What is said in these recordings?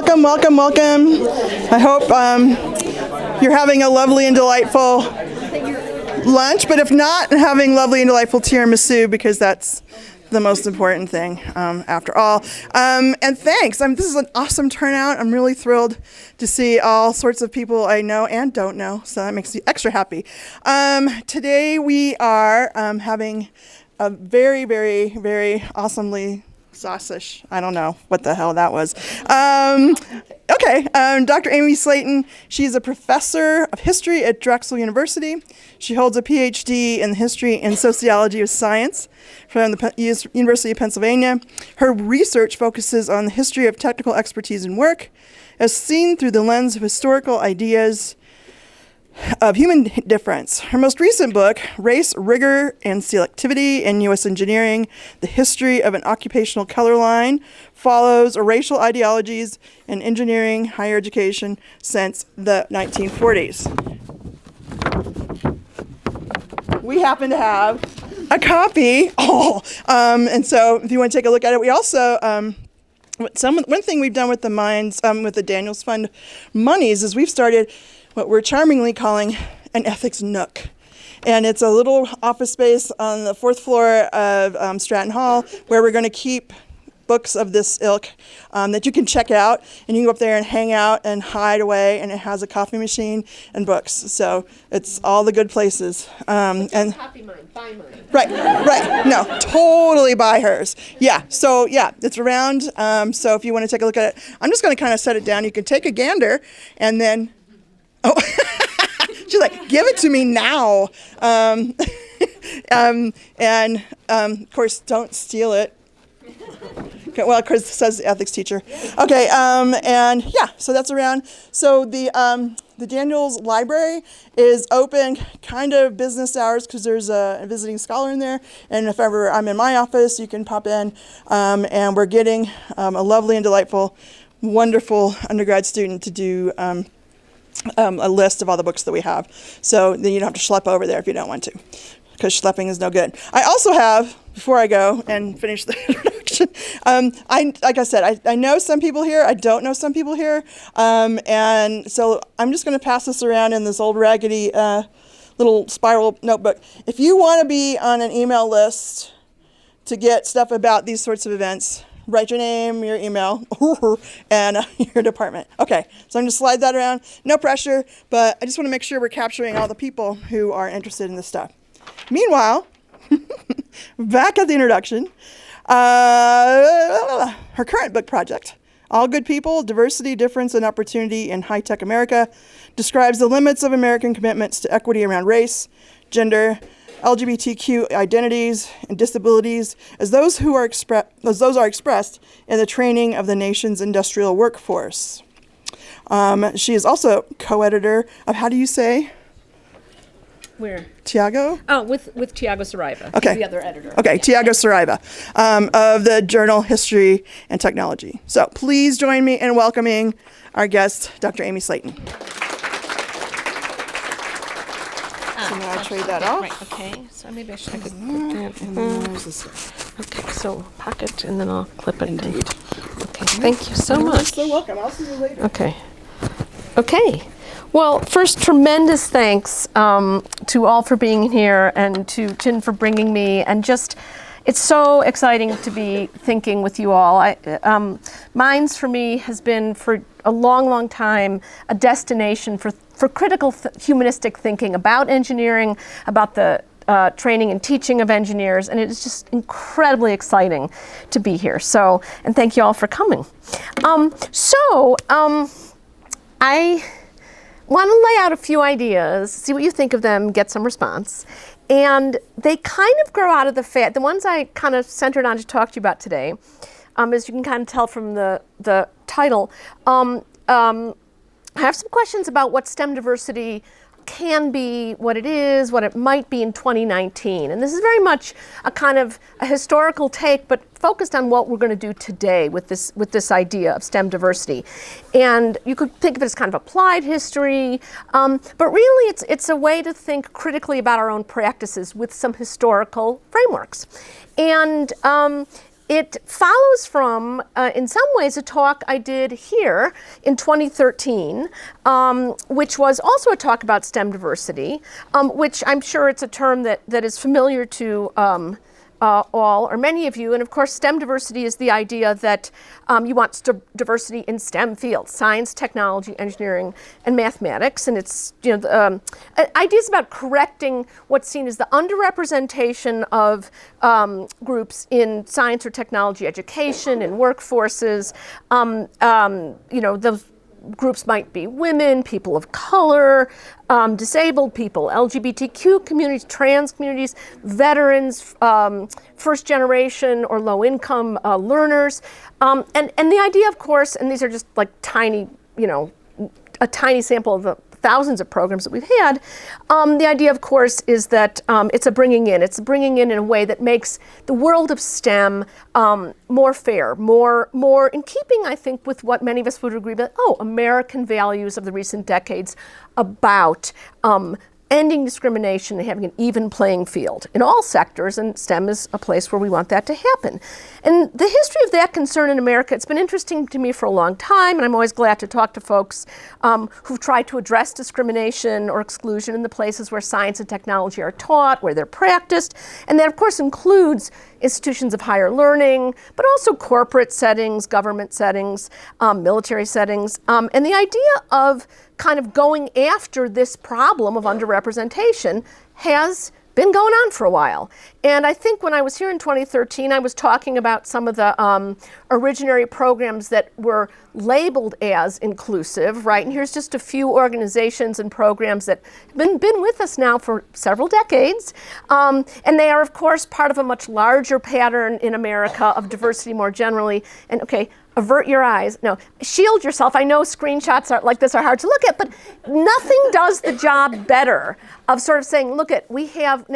Welcome, welcome, welcome. I hope you're having a lovely and delightful lunch, but if not, having lovely and delightful tiramisu, because that's the most important thing after all. And thanks. This is an awesome turnout. I'm really thrilled to see all sorts of people I know and don't know, so that makes me extra happy. Today we are having a very, very, very awesomely sausage. I don't know what the hell that was. Dr. Amy Slaton, she's a professor of history at Drexel University. She holds a PhD in history and sociology of science from the University of Pennsylvania. Her research focuses on the history of technical expertise and work as seen through the lens of historical ideas of human difference. Her most recent book, Race, Rigor, and Selectivity in U.S. Engineering, The History of an Occupational Color Line, follows racial ideologies in engineering higher education since the 1940s. We happen to have a copy. And so if you want to take a look at it, we also, one thing we've done with the Minds, with the Daniels Fund monies is we've started what we're charmingly calling an ethics nook. And it's a little office space on the 4th floor of Straton Hall where we're going to keep books of this ilk that you can check out, and you can go up there and hang out and hide away, and it has a coffee machine and books. So it's all the good places. And copy mine, buy mine. Right. No, totally buy hers. Yeah, so yeah, it's around. So if you want to take a look at it, I'm just going to kind of set it down. You can take a gander, and then, she's like, give it to me now. Of course, don't steal it. Okay, well, Chris says the ethics teacher. Okay, so that's around. So the Daniels Library is open kind of business hours because there's a visiting scholar in there. And if ever I'm in my office, you can pop in. And we're getting a lovely and delightful, wonderful undergrad student to do a list of all the books that we have. So then you don't have to schlep over there if you don't want to, because schlepping is no good. I also have, before I go and finish the introduction, like I said, I know some people here, I don't know some people here, and so I'm just going to pass this around in this old raggedy little spiral notebook. If you want to be on an email list to get stuff about these sorts of events, write your name, your email, and your department. Okay, so I'm going to slide that around. No pressure, but I just want to make sure we're capturing all the people who are interested in this stuff. Meanwhile, back at the introduction, her current book project, All Good People, Diversity, Difference, and Opportunity in High-Tech America, describes the limits of American commitments to equity around race, gender, LGBTQ identities, and disabilities as those are expressed in the training of the nation's industrial workforce. She is also co-editor of, how do you say? Where? Tiago? Oh, with Tiago Saraiva. Okay. The other editor. Okay, Yeah. Tiago Saraiva of the journal History and Technology. So please join me in welcoming our guest, Dr. Amy Slaton. So now I'll trade that off. Right, okay. So maybe I could put that. Okay, so pocket, and then I'll clip it. Indeed. Okay, thank you so much. You're so welcome. I'll see you later. Okay. Well, first, tremendous thanks to all for being here, and to Chin for bringing me, and just, it's so exciting to be thinking with you all. Minds for me has been for a long, long time a destination for critical humanistic thinking about engineering, about the training and teaching of engineers, and it is just incredibly exciting to be here. So, and thank you all for coming. I want to lay out a few ideas, see what you think of them, get some response. And they kind of grow out of the ones I kind of centered on to talk to you about today, as you can kind of tell from the title. I have some questions about what STEM diversity can be, what it is, what it might be in 2019. And this is very much a kind of a historical take, but focused on what we're going to do today with this idea of STEM diversity. And you could think of it as kind of applied history, but really it's a way to think critically about our own practices with some historical frameworks. And it follows from, in some ways, a talk I did here in 2013, which was also a talk about STEM diversity, which I'm sure it's a term that is familiar to all or many of you. And of course, STEM diversity is the idea that you want diversity in STEM fields: science, technology, engineering, and mathematics. And it's, ideas about correcting what's seen as the underrepresentation of groups in science or technology education, in workforces. Those groups might be women, people of color, disabled people, LGBTQ communities, trans communities, veterans, first generation or low income learners. And the idea, of course, and these are just like tiny, a tiny sample of the thousands of programs that we've had. The idea, of course, is that it's a bringing in. It's bringing in a way that makes the world of STEM more fair, more in keeping, I think, with what many of us would agree with, American values of the recent decades about ending discrimination and having an even playing field in all sectors, and STEM is a place where we want that to happen. And the history of that concern in America, it's been interesting to me for a long time, and I'm always glad to talk to folks who've tried to address discrimination or exclusion in the places where science and technology are taught, where they're practiced, and that of course includes institutions of higher learning, but also corporate settings, government settings, military settings, and the idea of kind of going after this problem of underrepresentation has been going on for a while. And I think when I was here in 2013, I was talking about some of the originary programs that were labeled as inclusive, right? And here's just a few organizations and programs that have been with us now for several decades. And they are, of course, part of a much larger pattern in America of diversity more generally. And okay, avert your eyes. No, shield yourself. I know screenshots like this are hard to look at, but nothing does the job better of sort of saying, look at, we have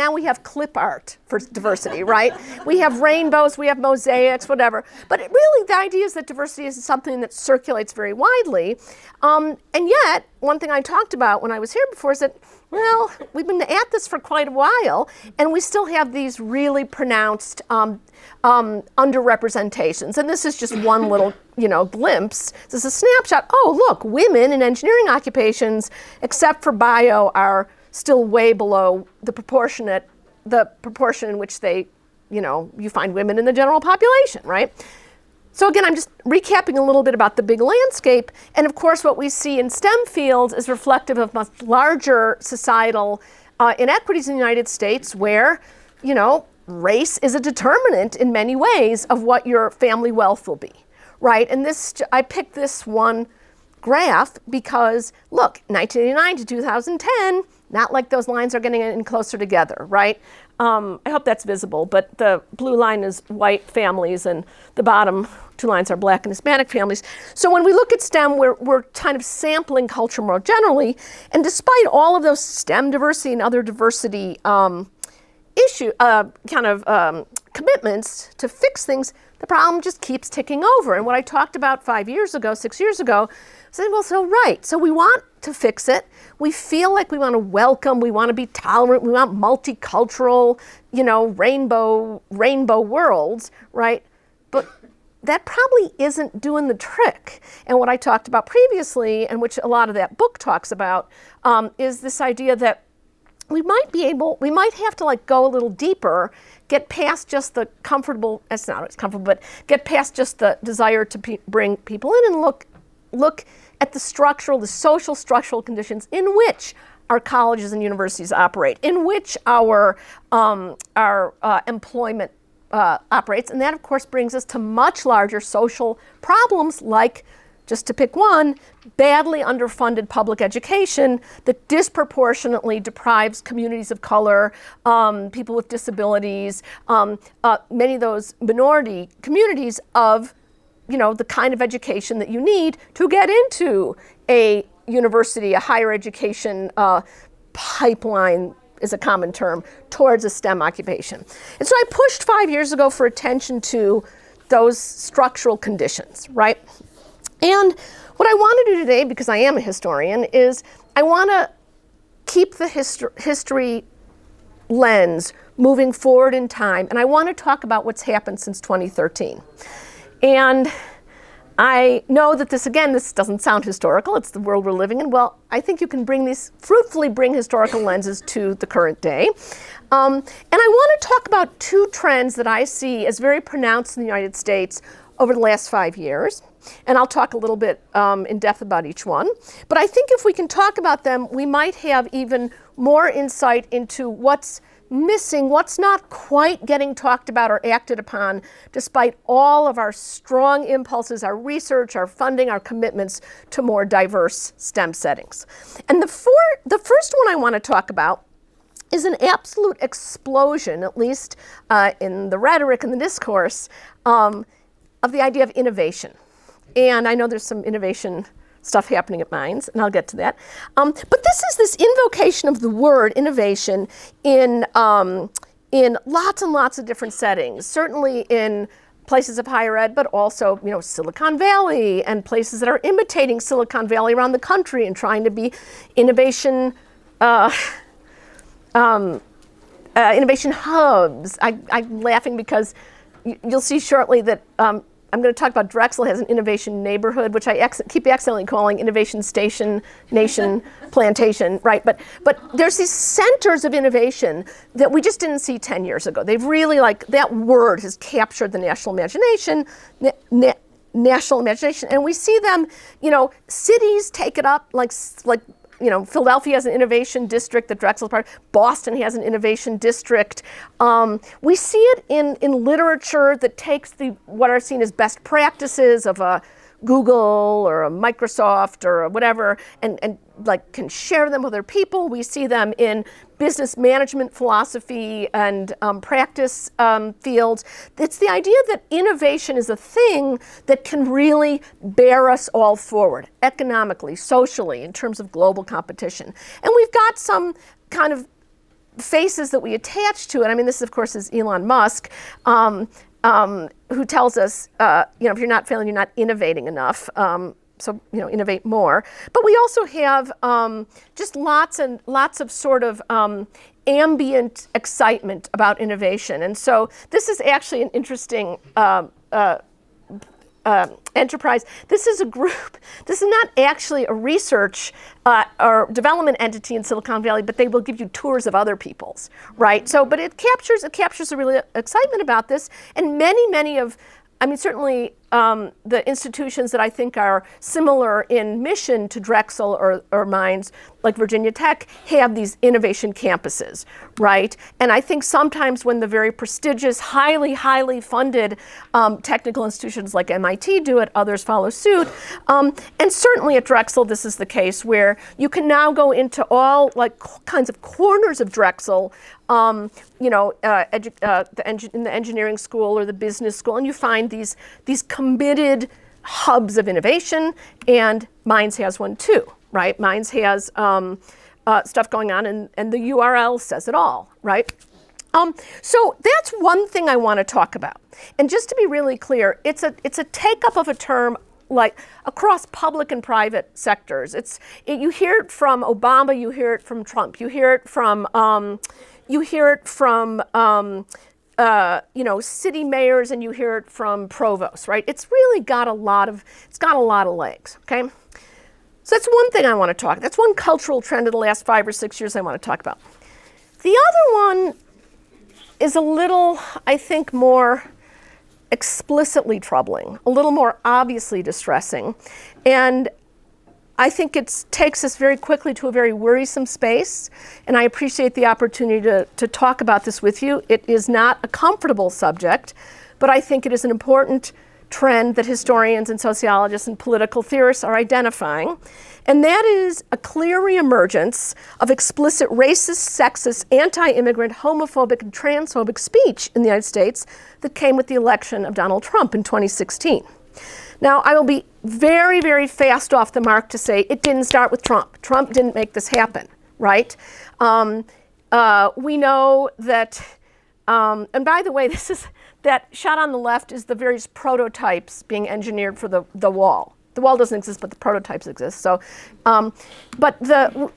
clip art for diversity, right? We have rainbows, we have mosaics, whatever. But really the idea is that diversity is something that circulates very widely. And yet, one thing I talked about when I was here before is that, well, we've been at this for quite a while, and we still have these really pronounced underrepresentations. And this is just one little, glimpse. This is a snapshot. Oh, look, women in engineering occupations, except for bio, are still way below the proportion in which they, you find women in the general population, right? So again, I'm just recapping a little bit about the big landscape. And of course, what we see in STEM fields is reflective of much larger societal inequities in the United States where, race is a determinant in many ways of what your family wealth will be, right? And I picked this one graph because, look, 1989 to 2010, not like those lines are getting in closer together, right? I hope that's visible, but the blue line is white families and the bottom two lines are Black and Hispanic families. So when we look at STEM, we're kind of sampling culture more generally, and despite all of those STEM diversity and other diversity commitments to fix things, the problem just keeps ticking over. And what I talked about 6 years ago, I said, well, so we want to fix it. We feel like we want to welcome, we want to be tolerant, we want multicultural, rainbow worlds, right? But that probably isn't doing the trick. And what I talked about previously, and which a lot of that book talks about, is this idea that we might have to go a little deeper, get past just the comfortable, it's not always comfortable, but get past just the desire to bring people in and look at the social structural conditions in which our colleges and universities operate, in which our employment operates. And that, of course, brings us to much larger social problems like, just to pick one, badly underfunded public education that disproportionately deprives communities of color, people with disabilities, many of those minority communities of the kind of education that you need to get into a university, a higher education pipeline is a common term, towards a STEM occupation. And so I pushed 5 years ago for attention to those structural conditions, right? And what I want to do today, because I am a historian, is I want to keep the history, lens, moving forward in time, and I want to talk about what's happened since 2013. And I know that this doesn't sound historical, it's the world we're living in. Well, I think you can fruitfully bring historical lenses to the current day. And I want to talk about two trends that I see as very pronounced in the United States over the last 5 years. And I'll talk a little bit in depth about each one. But I think if we can talk about them, we might have even more insight into what's missing, what's not quite getting talked about or acted upon, despite all of our strong impulses, our research, our funding, our commitments to more diverse STEM settings. And the first one I want to talk about is an absolute explosion, at least in the rhetoric and the discourse, of the idea of innovation. And I know there's some innovation stuff happening at Mines, and I'll get to that. But this invocation of the word innovation in lots and lots of different settings, certainly in places of higher ed, but also, Silicon Valley and places that are imitating Silicon Valley around the country and trying to be innovation innovation hubs. I'm laughing because you'll see shortly that I'm going to talk about Drexel has an innovation neighborhood, which I keep accidentally calling Innovation Station, Nation, Plantation, right? But there's these centers of innovation that we just didn't see 10 years ago. They've really, that word has captured the national imagination, and we see them, cities take it up, like Philadelphia has an innovation district that Drexel's part of. Boston has an innovation district. We see it in literature that takes what are seen as best practices of a Google or a Microsoft or whatever, and can share them with other people. We see them in business management philosophy and practice fields. It's the idea that innovation is a thing that can really bear us all forward, economically, socially, in terms of global competition. And we've got some kind of faces that we attach to it. I mean, this, of course, is Elon Musk, who tells us, if you're not failing, you're not innovating enough. So innovate more. But we also have just lots and lots of sort of ambient excitement about innovation. And so this is actually an interesting enterprise. This is a group. This is not actually a research or development entity in Silicon Valley, but they will give you tours of other people's, right? So, but it captures a really excitement about this, and many of, certainly the institutions that I think are similar in mission to Drexel or Mines, like Virginia Tech, have these innovation campuses, right? And I think sometimes when the very prestigious, highly funded technical institutions like MIT do it, others follow suit. And certainly at Drexel, this is the case where you can now go into all kinds of corners of Drexel, in the engineering school or the business school, and you find these committed hubs of innovation, and Mines has one too, right? Mines has stuff going on, and the URL says it all, right? So that's one thing I want to talk about. And just to be really clear, it's a take-up of a term like across public and private sectors. You hear it from Obama, you hear it from Trump, you hear it from city mayors, and you hear it from provosts, right? It's really got a lot of legs, okay? So that's one thing I want to talk. That's one cultural trend of the last 5 or 6 years I want to talk about. The other one is a little, I think, more explicitly troubling, a little more obviously distressing, and I think it takes us very quickly to a very worrisome space, and I appreciate the opportunity to talk about this with you. It is not a comfortable subject, but I think it is an important trend that historians and sociologists and political theorists are identifying, and that is a clear reemergence of explicit racist, sexist, anti-immigrant, homophobic, and transphobic speech in the United States that came with the election of Donald Trump in 2016. Now, I will be very, very fast off the mark to say it didn't start with Trump. Trump didn't make this happen, right? We know that, and by the way, that shot on the left is the various prototypes being engineered for the wall, the wall doesn't exist, but the prototypes exist. So, but the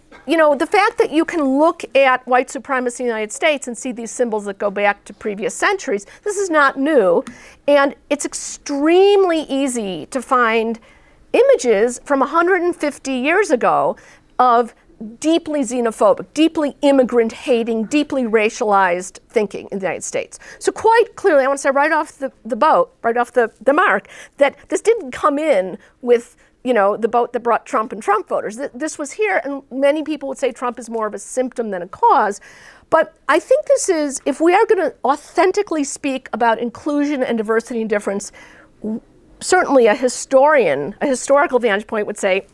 fact that you can look at white supremacy in the United States and see these symbols that go back to previous centuries, this is not new. And it's extremely easy to find images from 150 years ago of deeply xenophobic, deeply immigrant-hating, deeply racialized thinking in the United States. So quite clearly, I want to say right off the mark, that this didn't come in with the boat that brought Trump and Trump voters. This was here, and many people would say Trump is more of a symptom than a cause. But I think this is, if we are going to authentically speak about inclusion and diversity and difference, certainly a historical vantage point would say,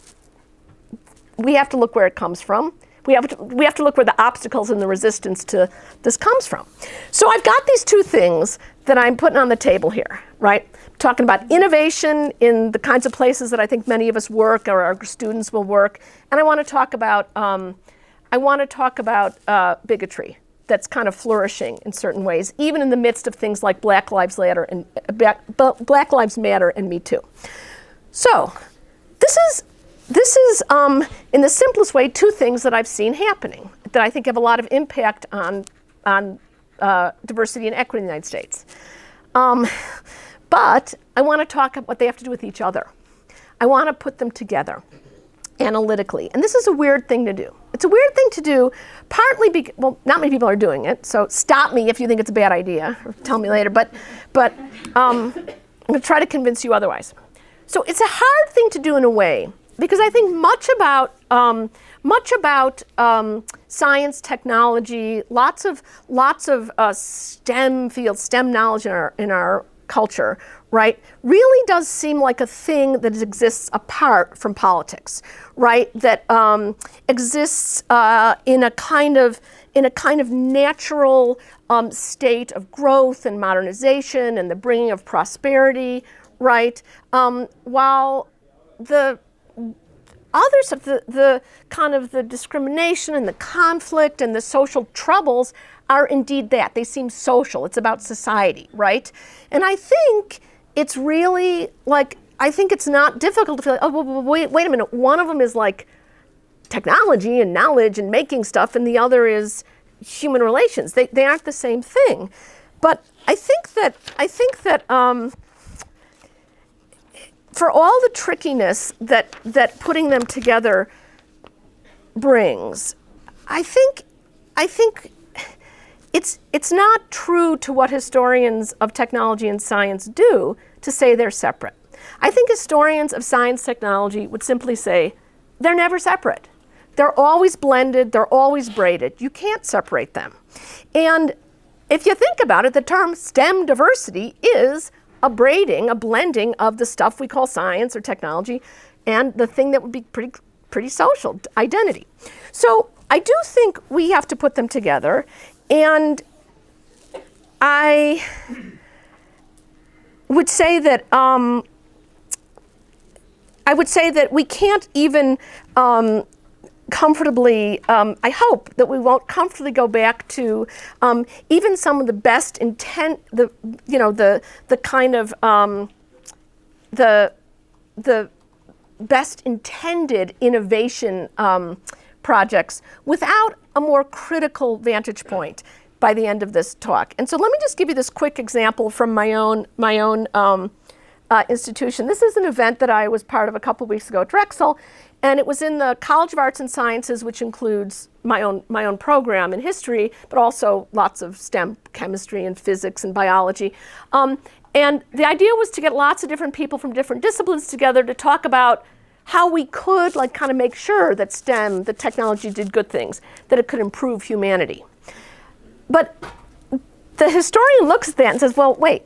we have to look where it comes from. We have to look where the obstacles and the resistance to this comes from. So I've got these two things that I'm putting on the table here, right? Talking about innovation in the kinds of places that I think many of us work or our students will work, and I want to talk about bigotry that's kind of flourishing in certain ways, even in the midst of things like Black Lives Matter and Me Too. So this is in the simplest way, two things that I've seen happening that I think have a lot of impact on diversity and equity in the United States. But I want to talk about what they have to do with each other. I want to put them together analytically. And this is a weird thing to do. It's a weird thing to do, partly because, well, not many people are doing it, so stop me if you think it's a bad idea, or tell me later, but I'm going to try to convince you otherwise. So it's a hard thing to do in a way, because I think much about science, technology, lots of STEM fields, STEM knowledge in our culture, right, really does seem like a thing that exists apart from politics, right? That exists in a kind of natural state of growth and modernization and the bringing of prosperity, right? While the other stuff, the kind of the discrimination and the conflict and the social troubles are indeed that. They seem social. It's about society, right? And I think it's really like, I think it's not difficult to feel like, oh, wait a minute. One of them is like technology and knowledge and making stuff, and the other is human relations. They aren't the same thing. But I think that for all the trickiness that putting them together brings, I think it's not true to what historians of technology and science do to say they're separate. I think historians of science technology would simply say they're never separate. They're always blended, they're always braided. You can't separate them. And if you think about it, the term STEM diversity is a braiding, a blending of the stuff we call science or technology and the thing that would be pretty social, identity. So I do think we have to put them together, and I would say that we can't even comfortably, I hope that we won't comfortably go back to even some of the best intent, the best intended innovation projects without a more critical vantage point by the end of this talk. And so let me just give you this quick example from my own institution. This is an event that I was part of a couple weeks ago at Drexel, and it was in the College of Arts and Sciences, which includes my own program in history, but also lots of STEM, chemistry and physics and biology. And the idea was to get lots of different people from different disciplines together to talk about how we could kind of make sure that STEM, the technology, did good things, that it could improve humanity. But the historian looks at that and says, well, wait.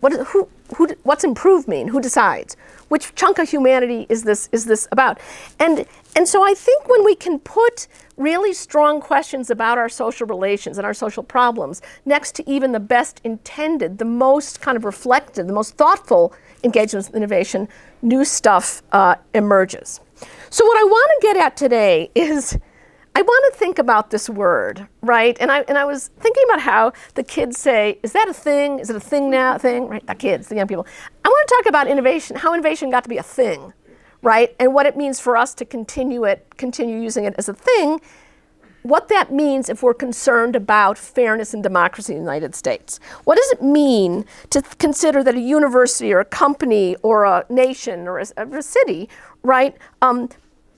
What's improve mean? Who decides? Which chunk of humanity is this about? And so I think when we can put really strong questions about our social relations and our social problems next to even the best intended, the most kind of reflective, the most thoughtful engagements with innovation, new stuff emerges. So what I want to get at today is I want to think about this word, right? And I was thinking about how the kids say, is that a thing? Is it a thing now? Thing, right? The kids, the young people. I want to talk about innovation, how innovation got to be a thing, right? And what it means for us to continue using it as a thing, what that means if we're concerned about fairness and democracy in the United States. What does it mean to consider that a university or a company or a nation or a city, right,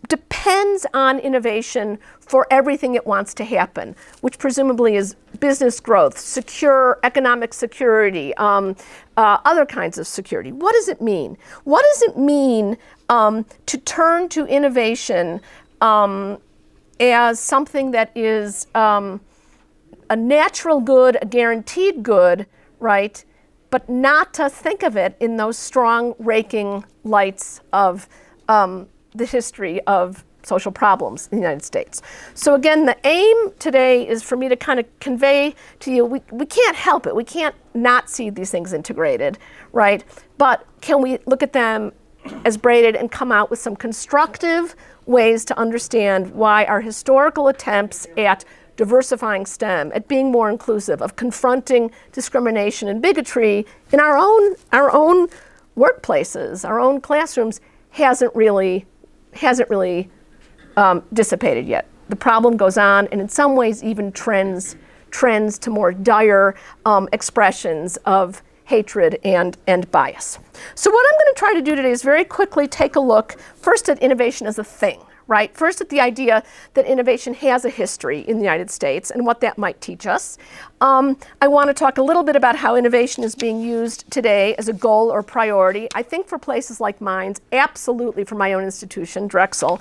depends on innovation for everything it wants to happen, which presumably is business growth, secure economic security, other kinds of security. What does it mean? What does it mean to turn to innovation as something that is a natural good, a guaranteed good, right? But not to think of it in those strong raking lights of the history of social problems in the United States. So again, the aim today is for me to kind of convey to you, we can't help it. We can't not see these things integrated, right? But can we look at them as braided and come out with some constructive ways to understand why our historical attempts at diversifying STEM, at being more inclusive, of confronting discrimination and bigotry in our own workplaces, our own classrooms, hasn't really dissipated yet. The problem goes on, and in some ways even trends to more dire expressions of hatred and bias. So what I'm going to try to do today is very quickly take a look first at innovation as a thing, right? First at the idea that innovation has a history in the United States and what that might teach us. I want to talk a little bit about how innovation is being used today as a goal or priority. I think for places like mine, absolutely for my own institution, Drexel.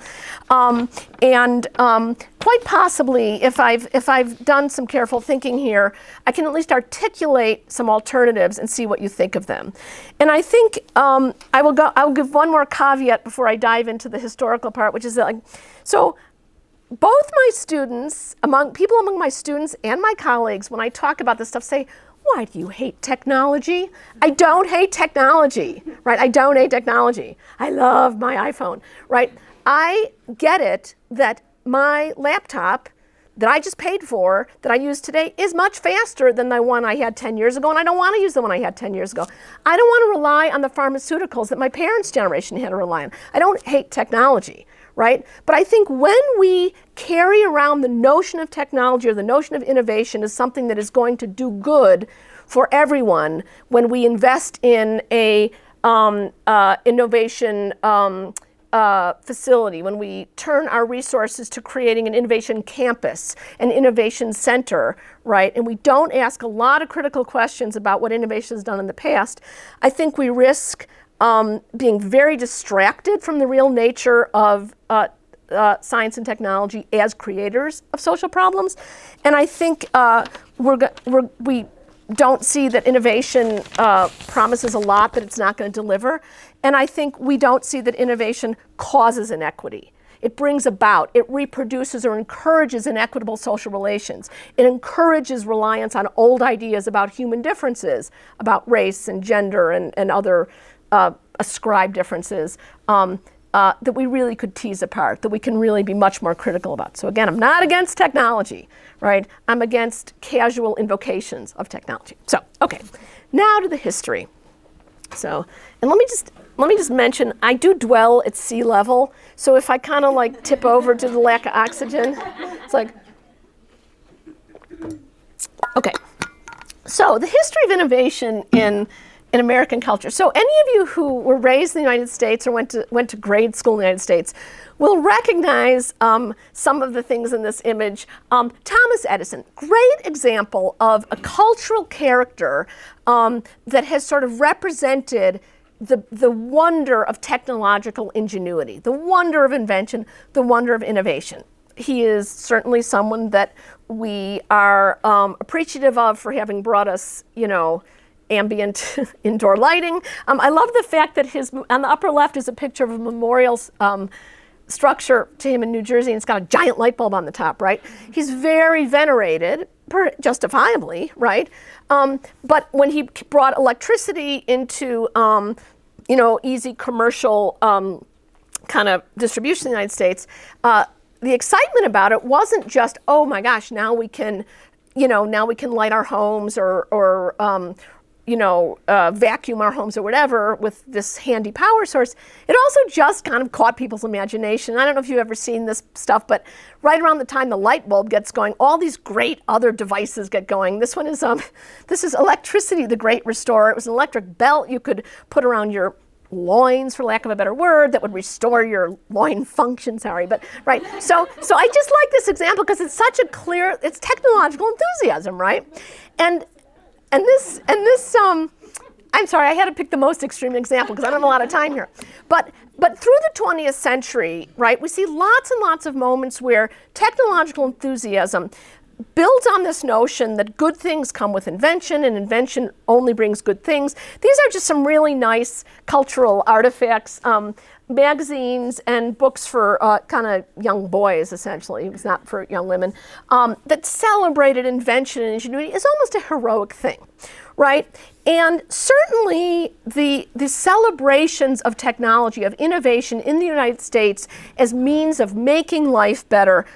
Quite possibly, if I've done some careful thinking here, I can at least articulate some alternatives and see what you think of them. And I think I'll give one more caveat before I dive into the historical part, which is that, so both my students, people among my students and my colleagues, when I talk about this stuff, say, why do you hate technology? I don't hate technology, right? I don't hate technology. I love my iPhone, right? I get it that my laptop that I just paid for, that I use today, is much faster than the one I had 10 years ago, and I don't want to use the one I had 10 years ago. I don't want to rely on the pharmaceuticals that my parents' generation had to rely on. I don't hate technology, right? But I think when we carry around the notion of technology or the notion of innovation as something that is going to do good for everyone, when we invest in a innovation facility, when we turn our resources to creating an innovation campus, an innovation center, right, and we don't ask a lot of critical questions about what innovation has done in the past, I think we risk being very distracted from the real nature of science and technology as creators of social problems. And I think we don't see that innovation promises a lot that it's not going to deliver. And I think we don't see that innovation causes inequity. It brings about, it reproduces or encourages inequitable social relations. It encourages reliance on old ideas about human differences, about race and gender and other ascribed differences that we really could tease apart, that we can really be much more critical about. So again, I'm not against technology, right? I'm against casual invocations of technology. So, okay, now to the history. So, and let me just mention, I do dwell at sea level. So if I kind of like tip over to the lack of oxygen, it's like, okay. So the history of innovation in American culture. So any of you who were raised in the United States or went to grade school in the United States will recognize some of the things in this image. Thomas Edison, great example of a cultural character that has sort of represented the wonder of technological ingenuity, the wonder of invention, the wonder of innovation. He is certainly someone that we are appreciative of for having brought us, ambient indoor lighting. I love the fact that on the upper left is a picture of a memorial structure to him in New Jersey, and it's got a giant light bulb on the top, right? He's very venerated, justifiably, right? But when he brought electricity into, easy commercial kind of distribution in the United States, the excitement about it wasn't just, oh my gosh, now we can, now we can light our homes or vacuum our homes or whatever with this handy power source. It also just kind of caught people's imagination. I don't know if you've ever seen this stuff, but right around the time the light bulb gets going, all these great other devices get going. This one is, this is Electricity, the Great Restorer. It was an electric belt you could put around your loins, for lack of a better word, that would restore your loin function, right. So I just like this example because it's such a clear, it's technological enthusiasm, right? And this, I'm sorry, I had to pick the most extreme example because I don't have a lot of time here. But through the 20th century, right, we see lots and lots of moments where technological enthusiasm builds on this notion that good things come with invention, and invention only brings good things. These are just some really nice cultural artifacts, magazines and books for kind of young boys, essentially. It was not for young women, that celebrated invention and ingenuity is almost a heroic thing, right? And certainly the celebrations of technology, of innovation in the United States as means of making life better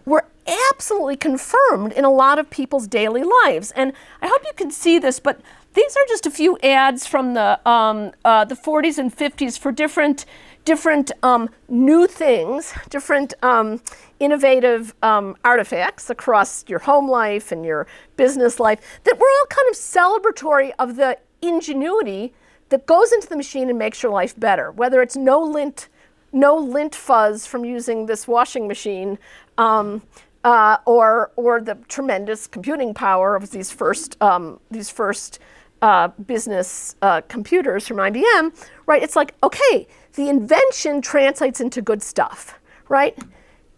were absolutely confirmed in a lot of people's daily lives. And I hope you can see this, but these are just a few ads from the 40s and 50s for different new things, different innovative artifacts across your home life and your business life that were all kind of celebratory of the ingenuity that goes into the machine and makes your life better. Whether it's no lint fuzz from using this washing machine, or the tremendous computing power of these first business computers from IBM, right? It's like, okay, the invention translates into good stuff, right?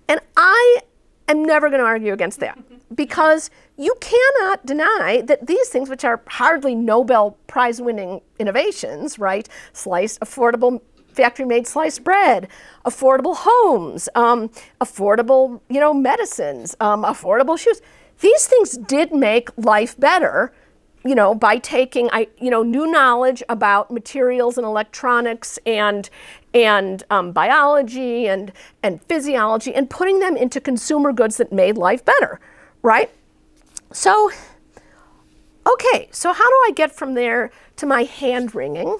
And I am never going to argue against that because you cannot deny that these things, which are hardly Nobel Prize-winning innovations, right? Affordable factory-made sliced bread, affordable homes, affordable, medicines, affordable shoes. These things did make life better, by taking, new knowledge about materials and electronics and biology and physiology and putting them into consumer goods that made life better, right? So, okay, so how do I get from there to my hand-wringing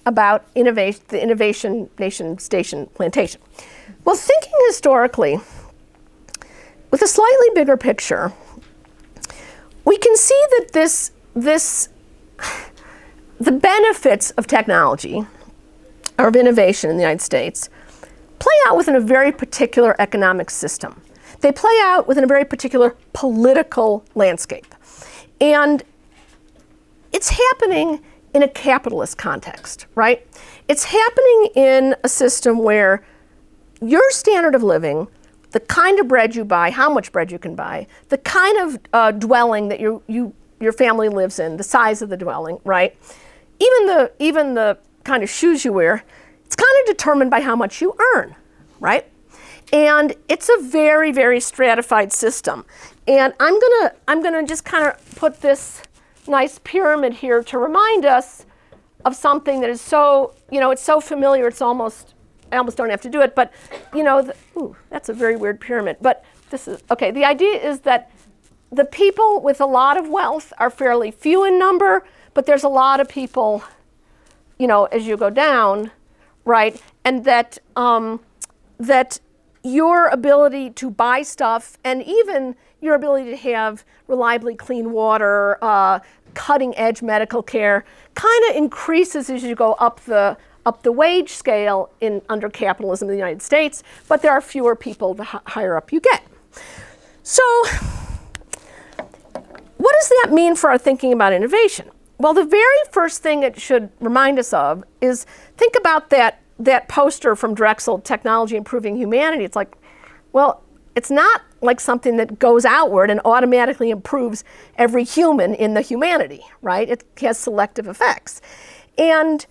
about the innovation nation station plantation? Well, thinking historically, with a slightly bigger picture, we can see that the benefits of technology or of innovation in the United States play out within a very particular economic system. They play out within a very particular political landscape. And it's happening in a capitalist context, right? It's happening in a system where your standard of living, the kind of bread you buy, how much bread you can buy, the kind of dwelling that your family lives in, the size of the dwelling, right? Even the kind of shoes you wear, it's kind of determined by how much you earn, right? And it's a very, very stratified system. And I'm gonna just kind of put this nice pyramid here to remind us of something that is so, it's so familiar, I almost don't have to do it, but, that's a very weird pyramid. But this is, okay, the idea is that the people with a lot of wealth are fairly few in number, but there's a lot of people, as you go down, right? And that, that your ability to buy stuff and even your ability to have reliably clean water, cutting edge medical care kind of increases as you go up the wage scale under capitalism in the United States, but there are fewer people the higher up you get. So what does that mean for our thinking about innovation? Well, the very first thing it should remind us of is think about that poster from Drexel, Technology Improving Humanity. It's like, well, it's not like something that goes outward and automatically improves every human in the humanity, right? It has selective effects. And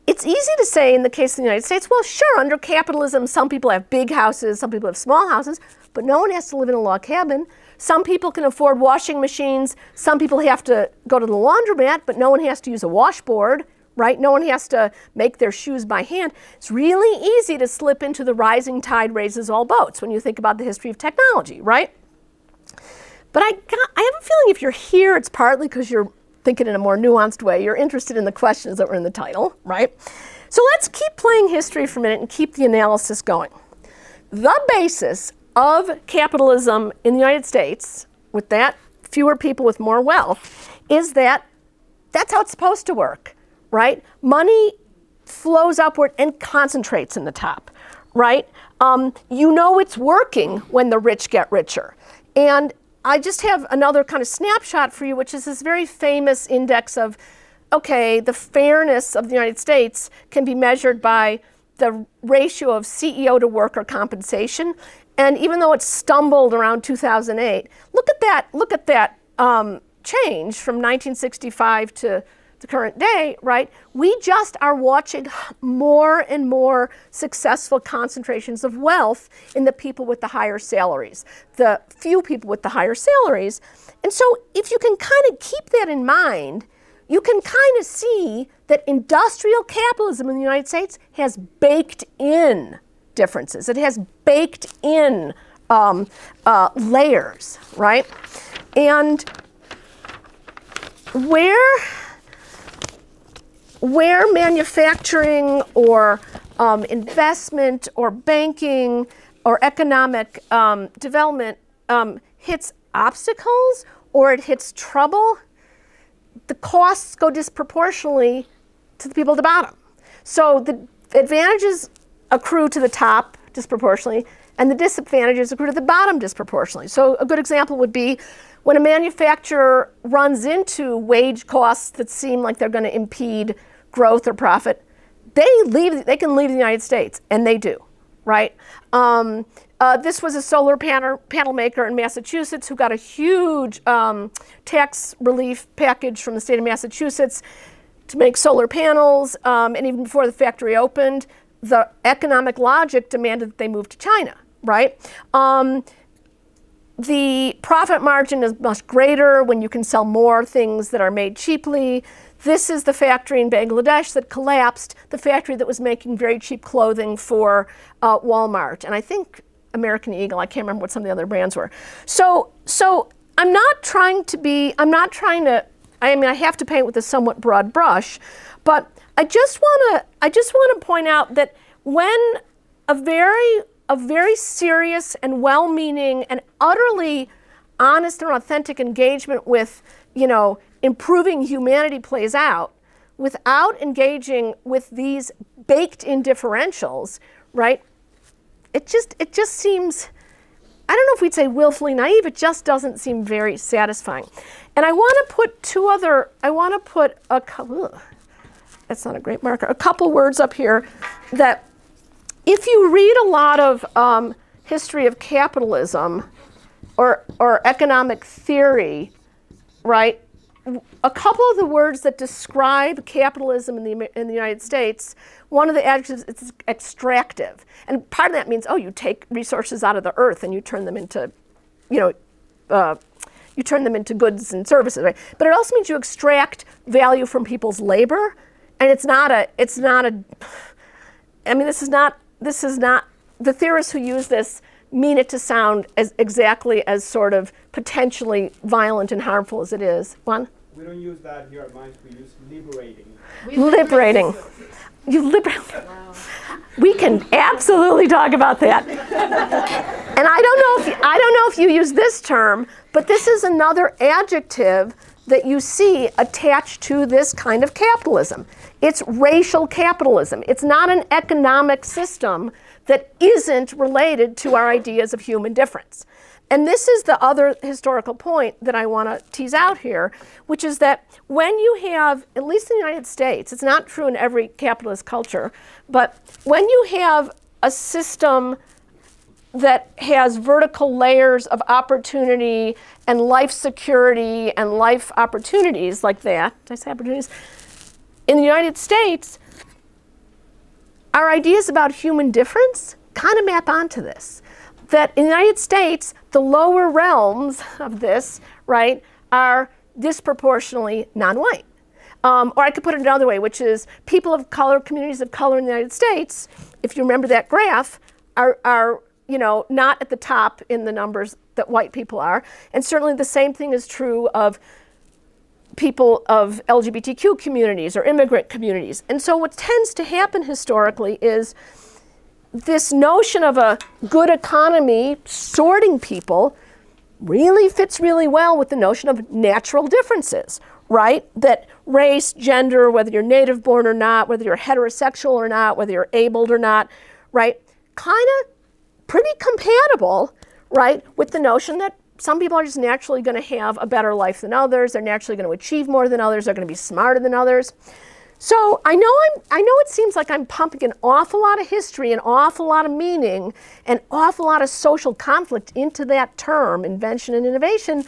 it's easy to say in the case of the United States, well, sure, under capitalism, some people have big houses, some people have small houses, but no one has to live in a log cabin. Some people can afford washing machines. Some people have to go to the laundromat, but no one has to use a washboard, right? No one has to make their shoes by hand. It's really easy to slip into the rising tide raises all boats when you think about the history of technology, right? But I have a feeling if you're here, it's partly because you're thinking in a more nuanced way. You're interested in the questions that were in the title, right? So let's keep playing history for a minute and keep the analysis going. The basis of capitalism in the United States, with that fewer people with more wealth, is that that's how it's supposed to work, right? Money flows upward and concentrates in the top, right? You know it's working when the rich get richer. And I just have another kind of snapshot for you, which is this very famous index of, okay, the fairness of the United States can be measured by the ratio of CEO to worker compensation. And even though it stumbled around 2008, look at that change from 1965 to the current day, right? We just are watching more and more successful concentrations of wealth in the people with the higher salaries, the few people with the higher salaries. And so if you can kind of keep that in mind, you can kind of see that industrial capitalism in the United States has baked in differences. It has baked in layers, right? And where manufacturing or investment or banking or economic development hits obstacles or it hits trouble, the costs go disproportionately to the people at the bottom. So the advantages accrue to the top disproportionately, and the disadvantages accrue to the bottom disproportionately. So a good example would be when a manufacturer runs into wage costs that seem like they're going to impede growth or profit, they can leave the United States, and they do, right? This was a solar panel maker in Massachusetts who got a huge tax relief package from the state of Massachusetts to make solar panels, and even before the factory opened, the economic logic demanded that they move to China, right? The profit margin is much greater when you can sell more things that are made cheaply. This is the factory in Bangladesh that collapsed, the factory that was making very cheap clothing for Walmart. And I think American Eagle, I can't remember what some of the other brands were. So I have to paint with a somewhat broad brush, but I just want to point out that when a very serious and well-meaning and utterly honest and authentic engagement with, improving humanity plays out, without engaging with these baked-in differentials, right? It just seems, I don't know if we'd say willfully naive, it just doesn't seem very satisfying. And I want to put that's not a great marker, a couple words up here that if you read a lot of history of capitalism or economic theory, right, a couple of the words that describe capitalism in the United States, one of the adjectives is extractive. And part of that means, you take resources out of the earth and you turn them into, goods and services, right? But it also means you extract value from people's labor. And this is not, the theorists who use this mean it to sound as exactly as sort of potentially violent and harmful as it is. One? We don't use that here at Mines, we use liberating. Liberating. You liberate. Wow. We can absolutely talk about that. And I don't know if you use this term, but this is another adjective that you see attached to this kind of capitalism. It's racial capitalism. It's not an economic system that isn't related to our ideas of human difference. And this is the other historical point that I want to tease out here, which is that when you have, at least in the United States, it's not true in every capitalist culture, but when you have a system that has vertical layers of opportunity and life security and life opportunities like that, did I say opportunities? In the United States, our ideas about human difference kind of map onto this. That in the United States, the lower realms of this, right, are disproportionately non-white. Or I could put it another way, which is people of color, communities of color in the United States, if you remember that graph, are not at the top in the numbers that white people are. And certainly the same thing is true of people of LGBTQ communities or immigrant communities. And so what tends to happen historically is this notion of a good economy sorting people really fits really well with the notion of natural differences, right? That race, gender, whether you're native born or not, whether you're heterosexual or not, whether you're abled or not, right? Kind of pretty compatible, right, with the notion that some people are just naturally going to have a better life than others. They're naturally going to achieve more than others. They're going to be smarter than others. So I know it seems like I'm pumping an awful lot of history, an awful lot of meaning, an awful lot of social conflict into that term, invention and innovation,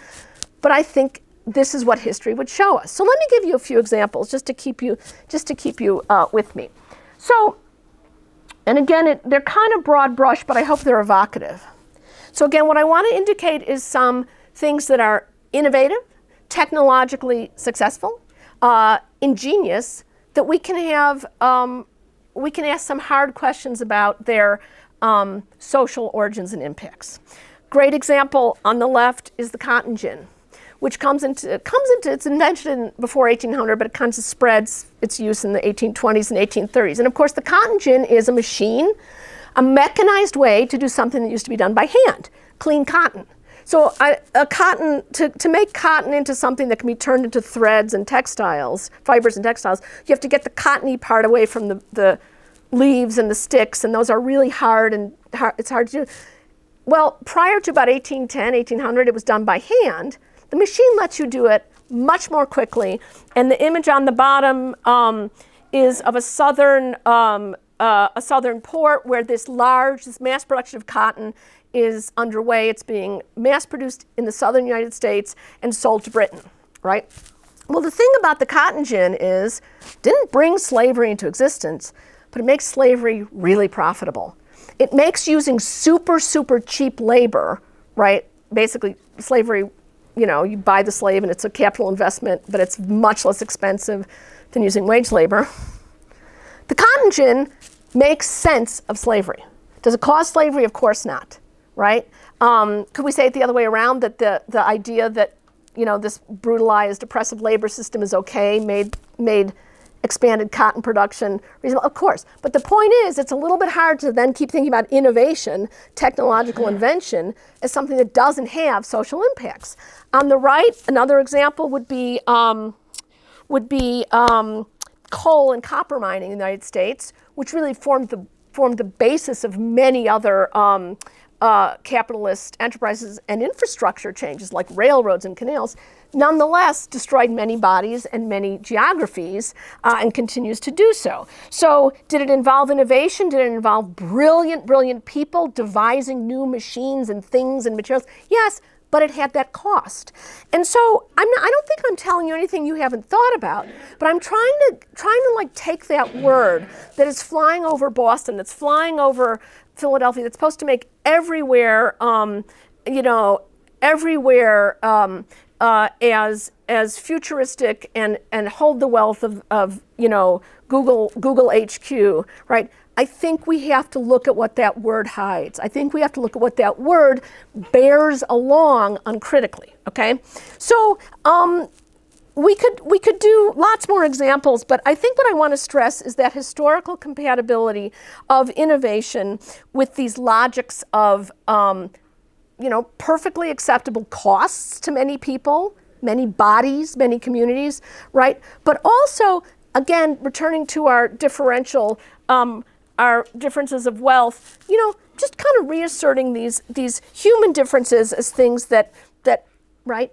but I think this is what history would show us. So let me give you a few examples just to keep you with me. So, and again, they're kind of broad brush, but I hope they're evocative. So again, what I want to indicate is some things that are innovative, technologically successful, ingenious, that we can ask some hard questions about their social origins and impacts. Great example on the left is the cotton gin, which comes into its invention before 1800, but it kind of spreads its use in the 1820s and 1830s. And of course, the cotton gin is a machine, a mechanized way to do something that used to be done by hand, clean cotton. So to make cotton into something that can be turned into threads and textiles, fibers and textiles, you have to get the cottony part away from the leaves and the sticks, and those are really hard and it's hard to do. Well, prior to about 1810, 1800, it was done by hand. The machine lets you do it much more quickly, and the image on the bottom is of a southern port where this mass production of cotton is underway. It's being mass produced in the southern United States and sold to Britain, right? Well, the thing about the cotton gin is it didn't bring slavery into existence, but it makes slavery really profitable. It makes using super, super cheap labor, right? Basically, slavery, you buy the slave and it's a capital investment, but it's much less expensive than using wage labor. The cotton gin makes sense of slavery. Does it cause slavery? Of course not, right? Could we say it the other way around, that the idea that this brutalized, oppressive labor system is okay, made expanded cotton production reasonable? Of course. But the point is, it's a little bit hard to then keep thinking about innovation, technological invention, as something that doesn't have social impacts. On the right, another example would be coal and copper mining in the United States, which really formed the basis of many other capitalist enterprises and infrastructure changes like railroads and canals, nonetheless destroyed many bodies and many geographies and continues to do so. So did it involve innovation? Did it involve brilliant, brilliant people devising new machines and things and materials? Yes, but it had that cost. And so I don't think I'm telling you anything you haven't thought about, but I'm trying to like take that word that is flying over Boston, that's flying over Philadelphia, that's supposed to make everywhere, as futuristic and hold the wealth of Google HQ, right? I think we have to look at what that word hides. I think we have to look at what that word bears along uncritically, okay? So we could do lots more examples, but I think what I want to stress is that historical compatibility of innovation with these logics of perfectly acceptable costs to many people, many bodies, many communities, right? But also, again, returning to our our differences of wealth, just kind of reasserting these human differences as things that right?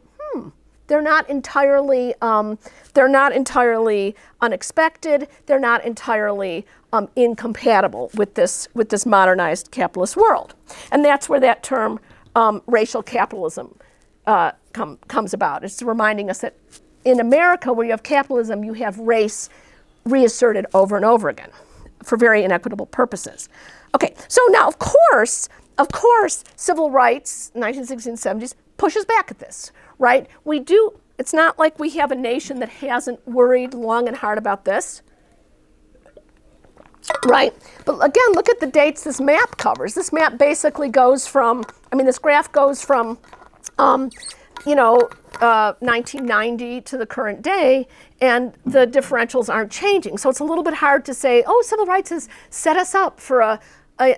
They're not entirely unexpected. They're not entirely incompatible with this modernized capitalist world, and that's where that term racial capitalism comes about. It's reminding us that in America, where you have capitalism, you have race reasserted over and over again for very inequitable purposes. Okay, so now of course, civil rights, 1960s and 70s, pushes back at this, right? We do, It's not like we have a nation that hasn't worried long and hard about this. Right, but again, look at the dates this map covers. This map basically goes from, this graph goes from, 1990 to the current day, and the differentials aren't changing. So it's a little bit hard to say, oh, civil rights has set us up for a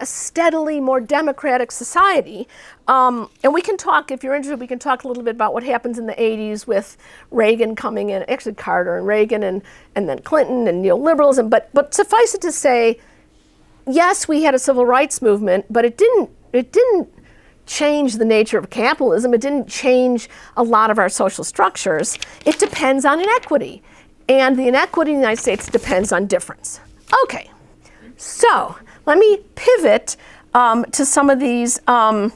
steadily more democratic society. And we can talk, if you're interested, we can talk a little bit about what happens in the 80s with Reagan coming in, actually Carter and Reagan, and then Clinton and neoliberalism. But suffice it to say, yes, we had a civil rights movement, but it didn't change the nature of capitalism. It didn't change a lot of our social structures. It depends on inequity. And the inequity in the United States depends on difference. Okay, so let me pivot to some of these. I'm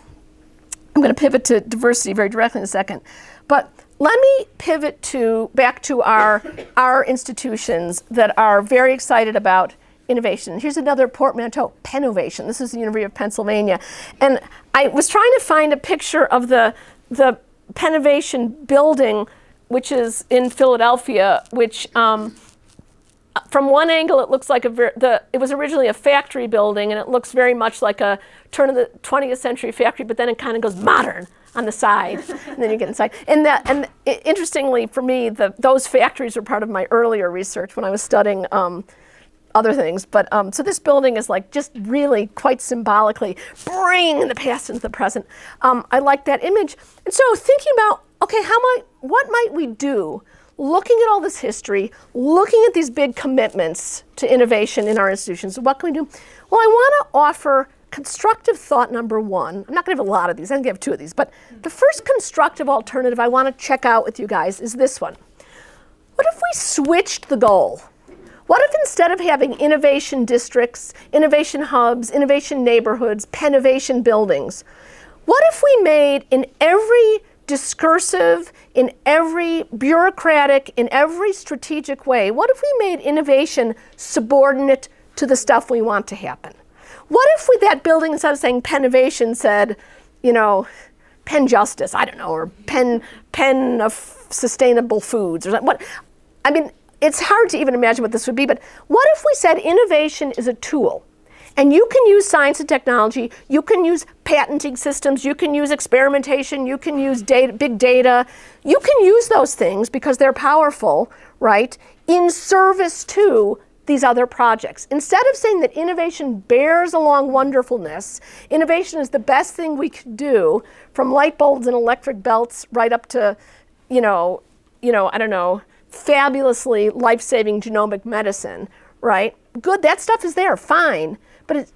going to pivot to diversity very directly in a second. But let me pivot back to our institutions that are very excited about innovation. Here's another portmanteau, Pennovation. This is the University of Pennsylvania. And I was trying to find a picture of the Pennovation building, which is in Philadelphia, which from one angle it looks like it was originally a factory building, and it looks very much like a turn of the 20th century factory, but then it kind of goes modern on the side, and then you get inside. And interestingly for me, those factories were part of my earlier research when I was studying other things. But so this building is like just really quite symbolically bringing the past into the present. I like that image. And so thinking about, okay, what might we do, looking at all this history, looking at these big commitments to innovation in our institutions, what can we do? Well, I want to offer constructive thought number one. I'm not going to have a lot of these. I'm going to have two of these. But the first constructive alternative I want to check out with you guys is this one. What if we switched the goal? What if instead of having innovation districts, innovation hubs, innovation neighborhoods, Pennovation buildings, what if we made in every discursive, in every bureaucratic, in every strategic way, what if we made innovation subordinate to the stuff we want to happen? What if with that building, instead of saying Pennovation, said, Penn Justice, I don't know, or Penn of Sustainable Foods, or what? It's hard to even imagine what this would be, but what if we said innovation is a tool? And you can use science and technology, you can use patenting systems, you can use experimentation, you can use big data. You can use those things because they're powerful, right, in service to these other projects. Instead of saying that innovation bears along wonderfulness, innovation is the best thing we could do, from light bulbs and electric belts right up to, I don't know, fabulously life-saving genomic medicine, right? Good, that stuff is there, fine. But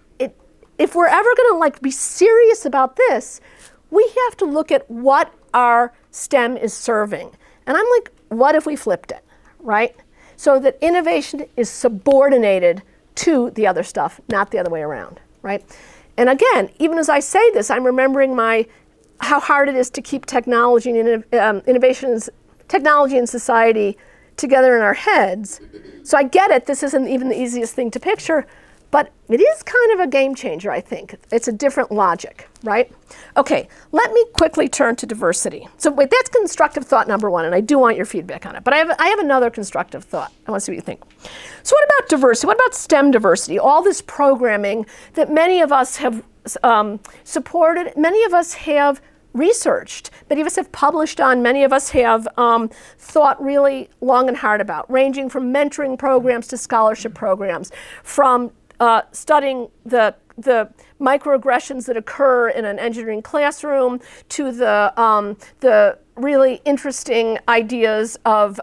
if we're ever going to be serious about this, we have to look at what our STEM is serving. And I'm like, what if we flipped it, right? So that innovation is subordinated to the other stuff, not the other way around, right? And again, even as I say this, I'm remembering how hard it is to keep technology and innovations, technology and society together in our heads. So I get it, this isn't even the easiest thing to picture, but it is kind of a game changer, I think. It's a different logic, right? Okay, let me quickly turn to diversity. So wait, that's constructive thought number one, and I do want your feedback on it. But I have another constructive thought. I want to see what you think. So what about diversity? What about STEM diversity? All this programming that many of us have supported, many of us have researched, many of us have published on, many of us have thought really long and hard about, ranging from mentoring programs to scholarship programs, from studying the microaggressions that occur in an engineering classroom to the really interesting ideas of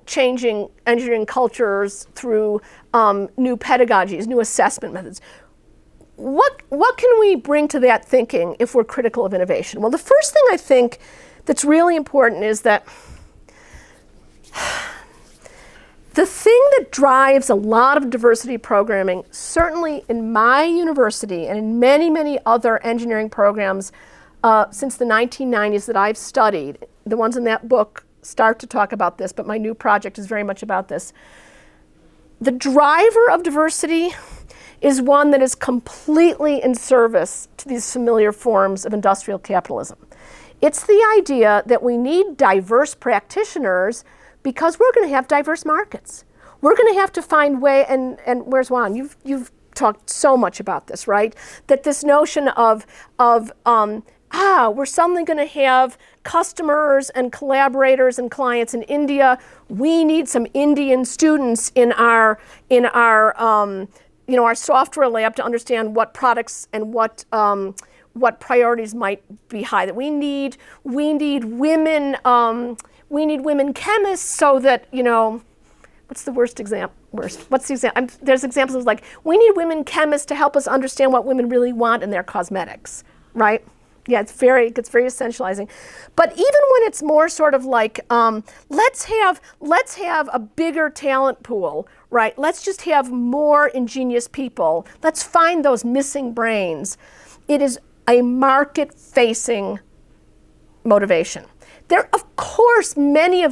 changing engineering cultures through new pedagogies, new assessment methods. What can we bring to that thinking if we're critical of innovation? Well, the first thing I think that's really important is that the thing that drives a lot of diversity programming, certainly in my university and in many, many other engineering programs since the 1990s that I've studied, the ones in that book start to talk about this, but my new project is very much about this. The driver of diversity is one that is completely in service to these familiar forms of industrial capitalism. It's the idea that we need diverse practitioners because we're going to have diverse markets. We're going to have to find way, and where's Juan? You've talked so much about this, right? That this notion of we're suddenly going to have customers and collaborators and clients in India. We need some Indian students in our our software lab to understand what products and what priorities might be high. That we need women chemists so that what's the worst example? What's the example? There's examples of like we need women chemists to help us understand what women really want in their cosmetics, right? Yeah, it gets very essentializing. But even when it's more sort of like, let's have a bigger talent pool, right? Let's just have more ingenious people. Let's find those missing brains. It is a market-facing motivation. There, of course, many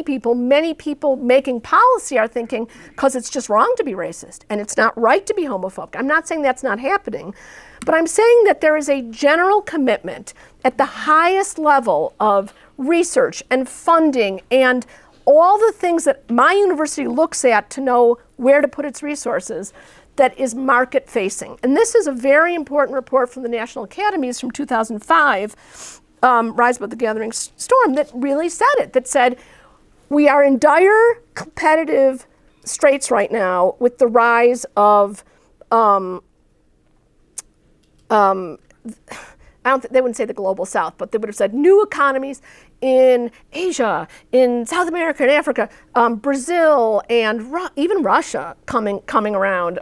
people making policy are thinking, because it's just wrong to be racist and it's not right to be homophobic. I'm not saying that's not happening, but I'm saying that there is a general commitment at the highest level of research and funding and all the things that my university looks at to know where to put its resources that is market facing. And this is a very important report from the National Academies from 2005, Rise Above the Gathering Storm, that really said it, that said, we are in dire competitive straits right now with the rise of, they wouldn't say the global south, but they would have said new economies in Asia, in South America and Africa, Brazil, and even Russia coming around,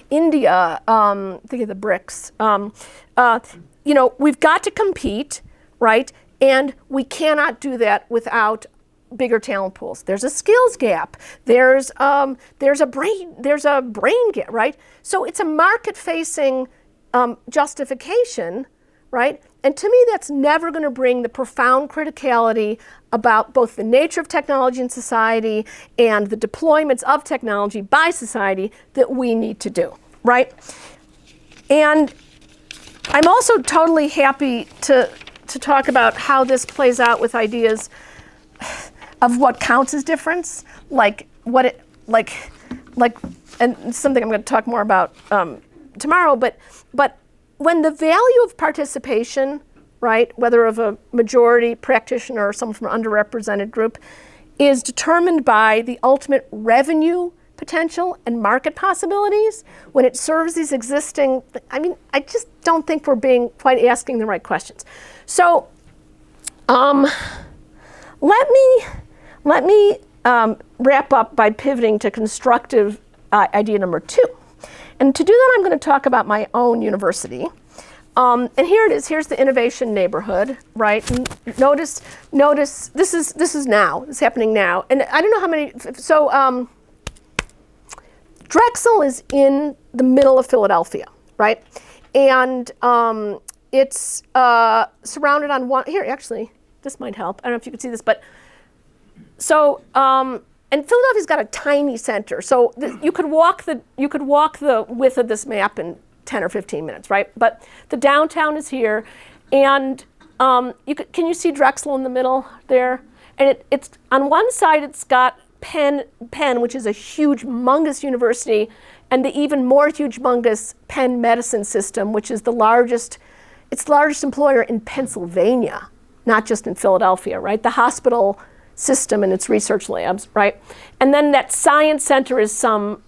India, think of the BRICS. We've got to compete, right? And we cannot do that without bigger talent pools. There's a skills gap. There's a brain gap, right? So it's a market-facing justification, right? And to me, that's never going to bring the profound criticality about both the nature of technology in society and the deployments of technology by society that we need to do, right? And I'm also totally happy to talk about how this plays out with ideas of what counts as difference, and something I'm going to talk more about tomorrow, but when the value of participation, right, whether of a majority practitioner or someone from an underrepresented group, is determined by the ultimate revenue potential and market possibilities, when it serves these existing, I just don't think we're being quite asking the right questions. So let me wrap up by pivoting to constructive idea number 2. And to do that, I'm going to talk about my own university. And here it is. Here's the innovation neighborhood, right? And notice. This is now. It's happening now. And I don't know how many. So Drexel is in the middle of Philadelphia, right? And it's surrounded on one. Here, actually, this might help. I don't know if you can see this, but so. And Philadelphia's got a tiny center, so you could walk the width of this map in 10 or 15 minutes, right? But the downtown is here, and can you see Drexel in the middle there? And it's on one side it's got Penn, which is a humongous university, and the even more humongous Penn Medicine System, which is the largest employer in Pennsylvania, not just in Philadelphia, right? The hospital system and its research labs, right? And then that science center is some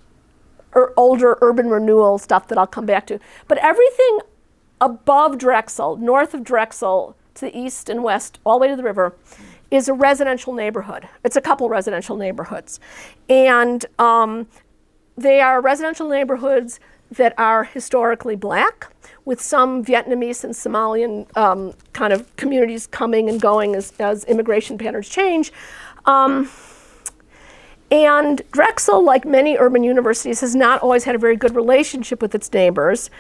older urban renewal stuff that I'll come back to. But everything above Drexel, north of Drexel, to the east and west, all the way to the river, is a residential neighborhood. It's a couple residential neighborhoods. And they are residential neighborhoods that are historically black, with some Vietnamese and Somalian kind of communities coming and going as immigration patterns change. And Drexel, like many urban universities, has not always had a very good relationship with its neighbors.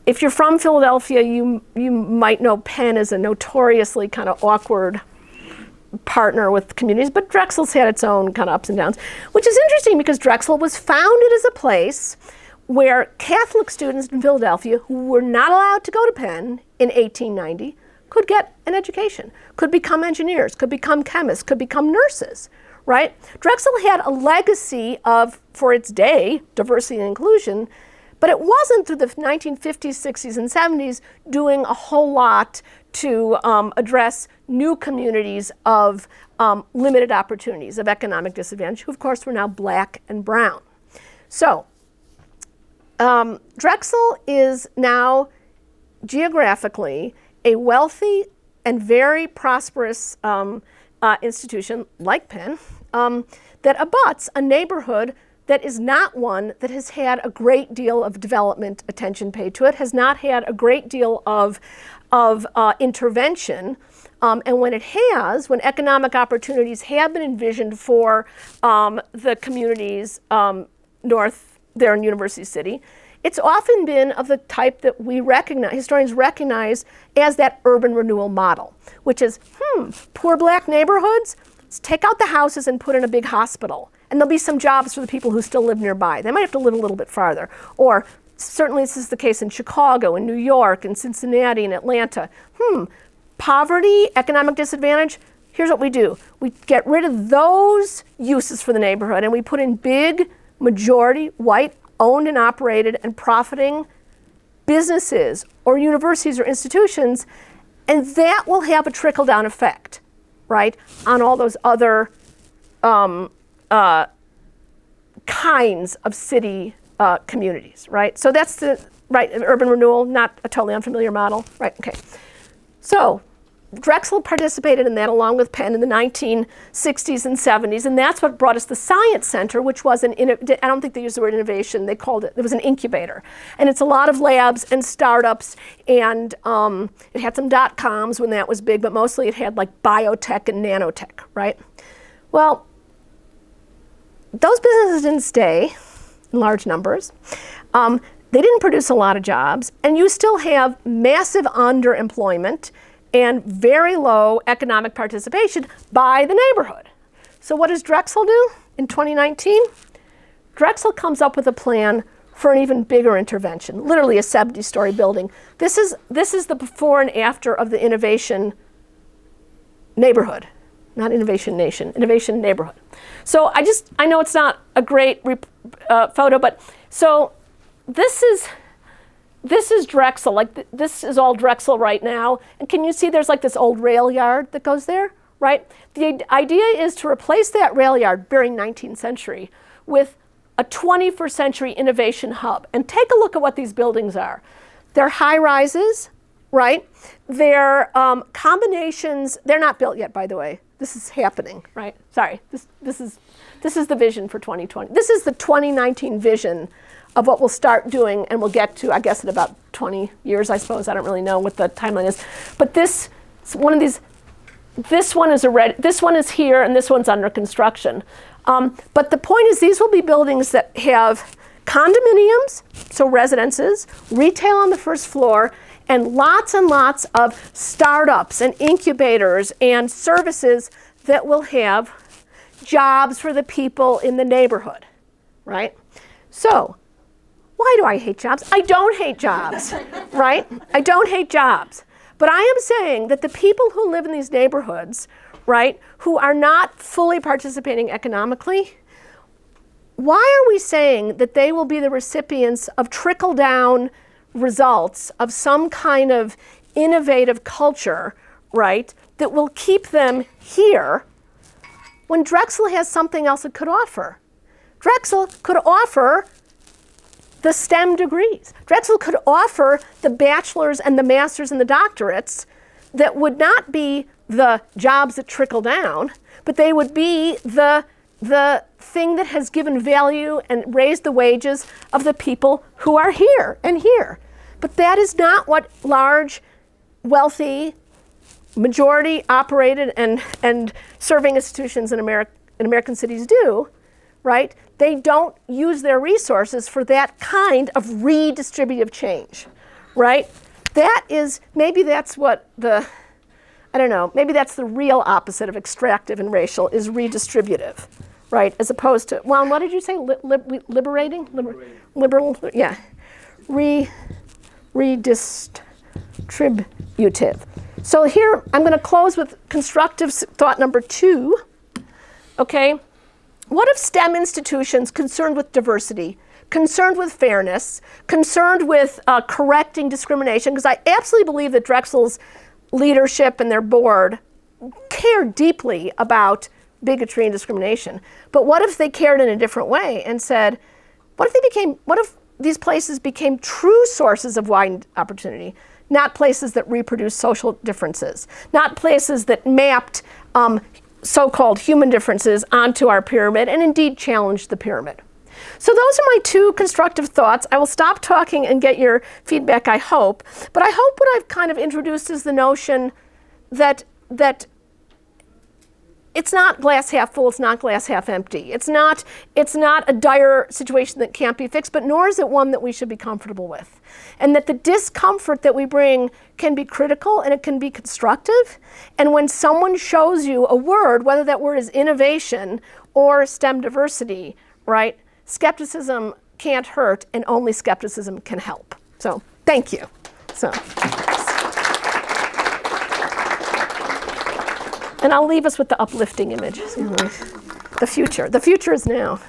If you're from Philadelphia, you might know Penn is a notoriously kind of awkward partner with communities, but Drexel's had its own kind of ups and downs, which is interesting because Drexel was founded as a place where Catholic students in Philadelphia who were not allowed to go to Penn in 1890 could get an education, could become engineers, could become chemists, could become nurses, right? Drexel had a legacy of, for its day, diversity and inclusion, but it wasn't through the 1950s, 60s, and 70s doing a whole lot to address new communities of limited opportunities, of economic disadvantage, who of course were now black and brown. So Drexel is now geographically a wealthy and very prosperous institution like Penn that abuts a neighborhood that is not one that has had a great deal of development attention paid to it, has not had a great deal of intervention. And when it has, when economic opportunities have been envisioned for the communities north there in University City, it's often been of the type that we recognize, historians recognize as that urban renewal model, which is, poor black neighborhoods, let's take out the houses and put in a big hospital. And there'll be some jobs for the people who still live nearby. They might have to live a little bit farther. Or certainly this is the case in Chicago, in New York, in Cincinnati, and Atlanta. Poverty, economic disadvantage, here's what we do. We get rid of those uses for the neighborhood and we put in big, majority, white, owned and operated and profiting businesses or universities or institutions, and that will have a trickle-down effect, right, on all those other kinds of city communities, right? So that's the, right, urban renewal, not a totally unfamiliar model, right, okay. So Drexel participated in that along with Penn in the 1960s and 70s, and that's what brought us the Science Center, which was I don't think they used the word innovation, they called it was an incubator. And it's a lot of labs and startups, and it had some .coms when that was big, but mostly it had like biotech and nanotech, right? Well, those businesses didn't stay in large numbers. They didn't produce a lot of jobs, and you still have massive underemployment and very low economic participation by the neighborhood. So what does Drexel do in 2019? Drexel comes up with a plan for an even bigger intervention, literally a 70-story building. This is the before and after of the Innovation neighborhood, not Innovation Nation, Innovation neighborhood. So I know it's not a great photo, but so this is Drexel, like this is all Drexel right now. And can you see there's like this old rail yard that goes there, right? The idea is to replace that rail yard, very 19th century, with a 21st century innovation hub. And take a look at what these buildings are. They're high rises, right? They're combinations, they're not built yet, by the way. This is happening, right? Sorry, this is the vision for 2020. This is the 2019 vision of what we'll start doing, and we'll get to, I guess, in about 20 years, I suppose. I don't really know what the timeline is. But this one is here, and this one's under construction. But the point is, these will be buildings that have condominiums, so residences, retail on the first floor, and lots of startups and incubators and services that will have jobs for the people in the neighborhood, right? So, why do I hate jobs? I don't hate jobs, right? I don't hate jobs. But I am saying that the people who live in these neighborhoods, right, who are not fully participating economically, why are we saying that they will be the recipients of trickle-down results of some kind of innovative culture, right, that will keep them here when Drexel has something else it could offer? Drexel could offer the STEM degrees. Drexel could offer the bachelor's and the master's and the doctorates that would not be the jobs that trickle down, but they would be the thing that has given value and raised the wages of the people who are here and here. But that is not what large, wealthy, majority operated and serving institutions in American cities do, right? They don't use their resources for that kind of redistributive change, right? That is, maybe that's what maybe that's the real opposite of extractive and racial, is redistributive, right? As opposed to, well, what did you say, liberating? Liberal, yeah. Redistributive. So here, I'm going to close with constructive thought number 2. Okay, what if STEM institutions concerned with diversity, concerned with fairness, concerned with correcting discrimination, because I absolutely believe that Drexel's leadership and their board care deeply about bigotry and discrimination. But what if they cared in a different way and said, what if these places became true sources of widened opportunity, not places that reproduce social differences, not places that mapped so-called human differences onto our pyramid and indeed challenged the pyramid. So those are my 2 constructive thoughts. I will stop talking and get your feedback, I hope. But I hope what I've kind of introduced is the notion that it's not glass half full, it's not glass half empty. It's not a dire situation that can't be fixed, but nor is it one that we should be comfortable with. And that the discomfort that we bring can be critical and it can be constructive. And when someone shows you a word, whether that word is innovation or STEM diversity, right? Skepticism can't hurt, and only skepticism can help. So, thank you. So, and I'll leave us with the uplifting image. The future. The future is now.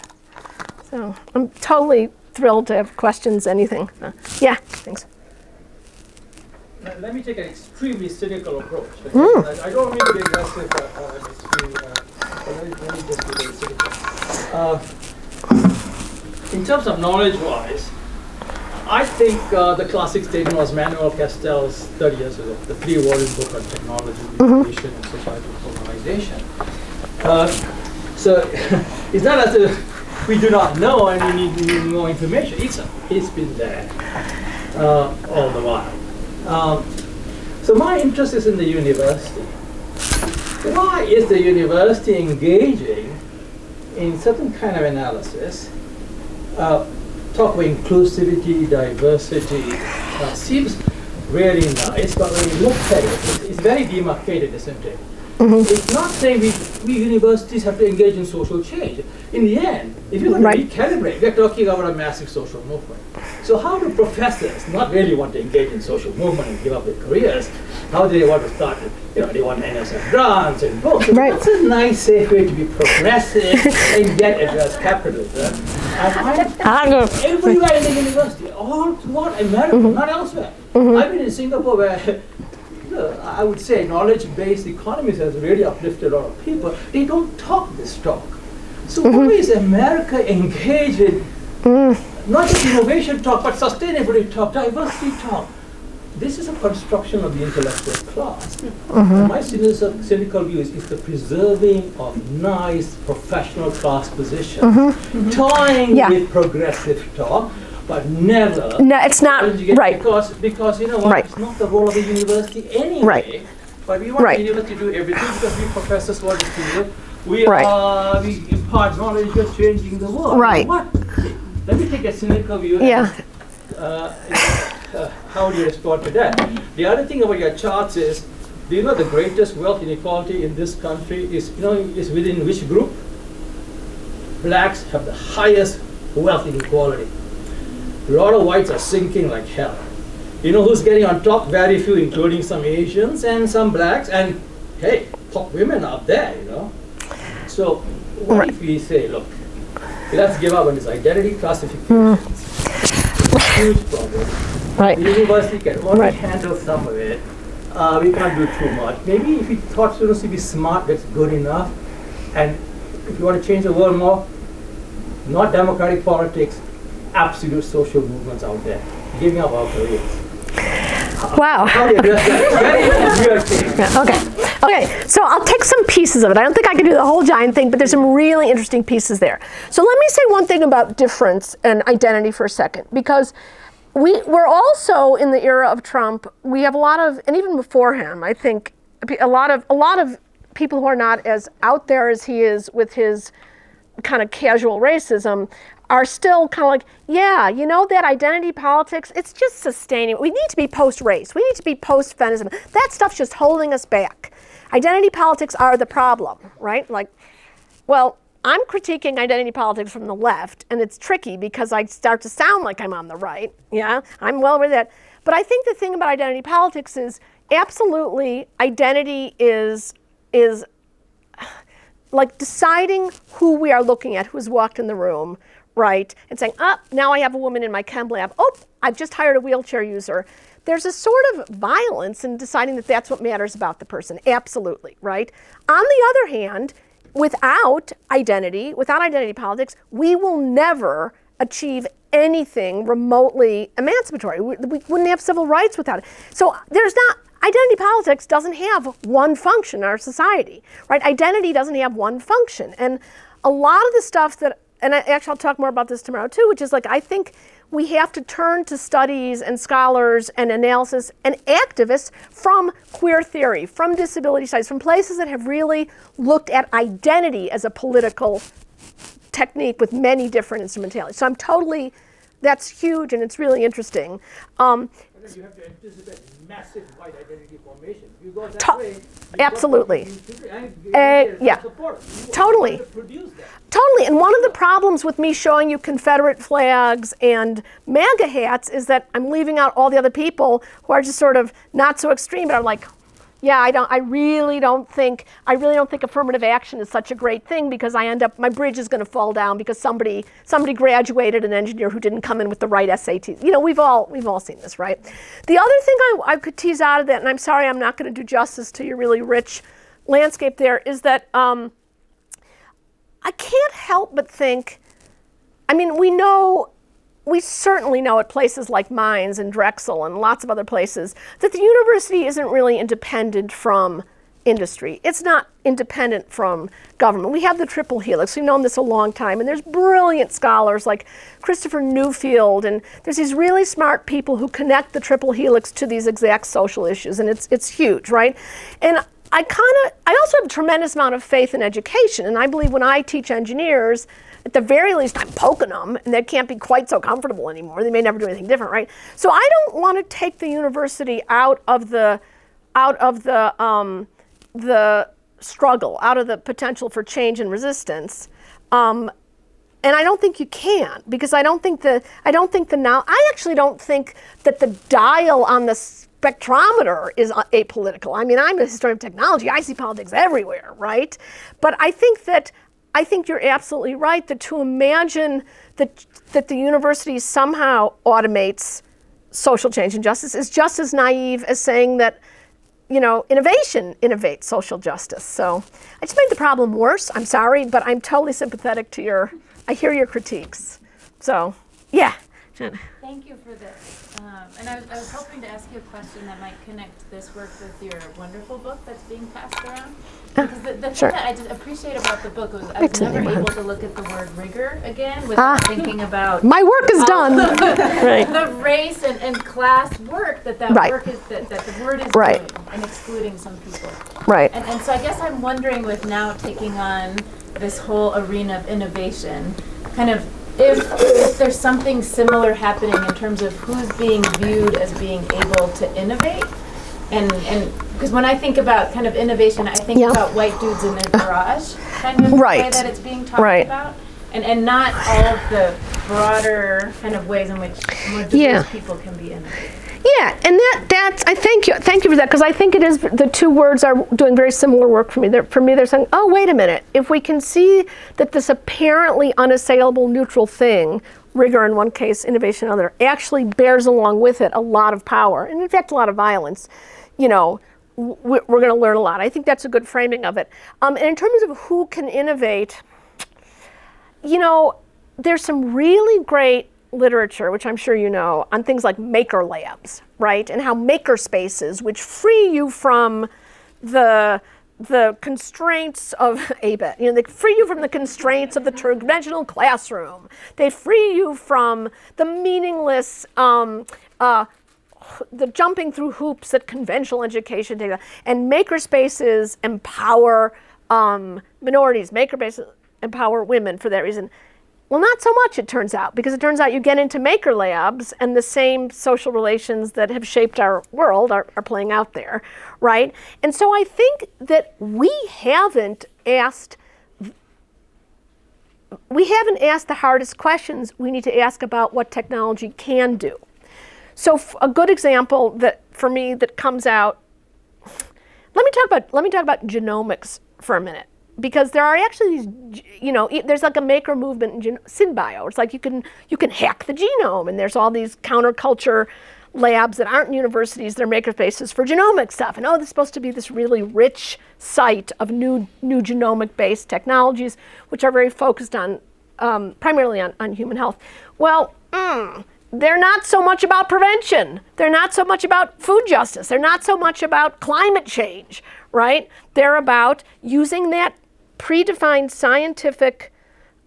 So, I'm totally thrilled to have questions, anything. Yeah, thanks. Let me take an extremely cynical approach. I don't mean to be aggressive, let me just be very cynical. In terms of knowledge-wise, I think the classic statement was Manuel Castell's 30 years ago, the 3-volume book on technology, innovation, and societal organization. So it's not as if we do not know and we need more information. It's been there all the while. So my interest is in the university. Why is the university engaging in certain kind of analysis? Talk about inclusivity, diversity, seems really nice, but when you look at it, it's very demarcated, isn't it? It's not saying we universities have to engage in social change. In the end, if you're going to recalibrate, we're talking about a massive social movement. So how do professors not really want to engage in social movement and give up their careers? How do they want to start, they want NSF grants and books. So that's a nice, safe way to be progressive and yet address capitalism. Everybody right in the university, all throughout America, not elsewhere. I've been in Singapore where I would say knowledge-based economies has really uplifted a lot of people. They don't talk this talk. So why is America engaged in not just innovation talk, but sustainability talk, diversity talk? This is a construction of the intellectual class. My cynical view is the preserving of nice professional class positions, toying with progressive talk, but never. No, it's not right. Because you know what? It's not the role of the university anyway. But we want the university to do everything because we professors want to do it. We impart knowledge, we're changing the world. What? Let me take a cynical view. How do you respond to that? The other thing about your charts is, do you know the greatest wealth inequality in this country is within which group? Blacks have the highest wealth inequality. A lot of whites are sinking like hell. You know who's getting on top? Very few, including some Asians and some blacks, and hey, top women out there, So what if we say, look, let's give up on this identity classification. It's a huge problem. The university can only handle some of it. We can't do too much. Maybe if we taught students to be smart, that's good enough. And if you want to change the world more, not democratic politics, absolute social movements out there, giving up our careers. Wow. How do you address that? Okay, so I'll take some pieces of it. I don't think I can do the whole giant thing, but there's some really interesting pieces there. So let me say one thing about difference and identity for a second, because we're also in the era of Trump, we have a lot of, and even before him, I think a lot of people who are not as out there as he is with his kind of casual racism are still kind of like, that identity politics, it's just sustaining. We need to be post-race. We need to be post-feminism. That stuff's just holding us back. Identity politics are the problem, right? I'm critiquing identity politics from the left, and it's tricky because I start to sound like I'm on the right. I'm well with that. But I think the thing about identity politics is absolutely identity is like deciding who we are looking at, who's walked in the room, right? And saying, now I have a woman in my chem lab. Oh, I've just hired a wheelchair user. There's a sort of violence in deciding that that's what matters about the person. Absolutely, right? On the other hand, without identity politics, we will never achieve anything remotely emancipatory. We wouldn't have civil rights without it. So identity politics doesn't have one function in our society, right? Identity doesn't have one function. And a lot of the stuff and I'll talk more about this tomorrow too, which is like, I think we have to turn to studies and scholars and analysis and activists from queer theory, from disability studies, from places that have really looked at identity as a political technique with many different instrumentalities. So that's huge and it's really interesting. And then you have to anticipate massive white identity formation. You go that way, absolutely. Yeah. Totally. Totally. And one of the problems with me showing you Confederate flags and MAGA hats is that I'm leaving out all the other people who are just sort of not so extreme, but I'm like, yeah, I really don't think affirmative action is such a great thing because my bridge is going to fall down because somebody graduated an engineer who didn't come in with the right SATs. You know, we've all seen this, right? The other thing I could tease out of that, and I'm sorry I'm not going to do justice to your really rich landscape there, is that I can't help but think, I mean, we certainly know at places like Mines and Drexel and lots of other places that the university isn't really independent from industry. It's not independent from government. We have the triple helix. We've known this a long time, and there's brilliant scholars like Christopher Newfield, and there's these really smart people who connect the triple helix to these exact social issues, and it's huge, right? And I also have a tremendous amount of faith in education, and I believe when I teach engineers, at the very least, I'm poking them, and they can't be quite so comfortable anymore. They may never do anything different, right? So I don't want to take the university out of the struggle, out of the potential for change and resistance, and I don't think you can, because I actually don't think that the dial on the spectrometer is apolitical. I mean, I'm a historian of technology. I see politics everywhere, right? But I think you're absolutely right that to imagine that the university somehow automates social change and justice is just as naive as saying that, innovation innovates social justice. So I just made the problem worse. I'm sorry, but I'm totally sympathetic to I hear your critiques. So, yeah. Jen. Thank you for this. And I was hoping to ask you a question that might connect this work with your wonderful book that's being passed around. Because the thing that I just appreciate about the book was I was never able to look at the word rigor again without thinking about my work is done. Right. The race and class work that right. work is that the word is right. doing and excluding some people. Right. And so I guess I'm wondering with now taking on this whole arena of innovation, kind of if there's something similar happening in terms of who's being viewed as being able to innovate, and because when I think about kind of innovation, I think about white dudes in their garage, kind of right. the way that it's being talked about, and not all of the broader kind of ways in which more diverse people can be innovative. Yeah, and that's I thank you for that, because I think it is the two words are doing very similar work for me. They're saying, oh, wait a minute, if we can see that this apparently unassailable neutral thing, rigor in one case, innovation in another, actually bears along with it a lot of power, and in fact a lot of violence, we're going to learn a lot. I think that's a good framing of it. And in terms of who can innovate, there's some really great literature, which I'm sure you know, on things like maker labs, right? And how maker spaces, which free you from the constraints of ABET, they free you from the constraints of the conventional classroom. They free you from the meaningless, the jumping through hoops that conventional education takes. And maker spaces empower minorities. Maker spaces empower women for that reason. Well, not so much, it turns out, because it turns out you get into maker labs and the same social relations that have shaped our world are playing out there, right? And so I think that we haven't asked the hardest questions we need to ask about what technology can do. So a good example that for me that comes out. Let me talk about genomics for a minute, because there are actually these, there's like a maker movement in synbio. It's like you can hack the genome, and there's all these counterculture labs that aren't universities, they're maker spaces for genomic stuff. And this is supposed to be this really rich site of new genomic-based technologies, which are very focused on, primarily on human health. Well, they're not so much about prevention. They're not so much about food justice. They're not so much about climate change, right? They're about using that predefined scientific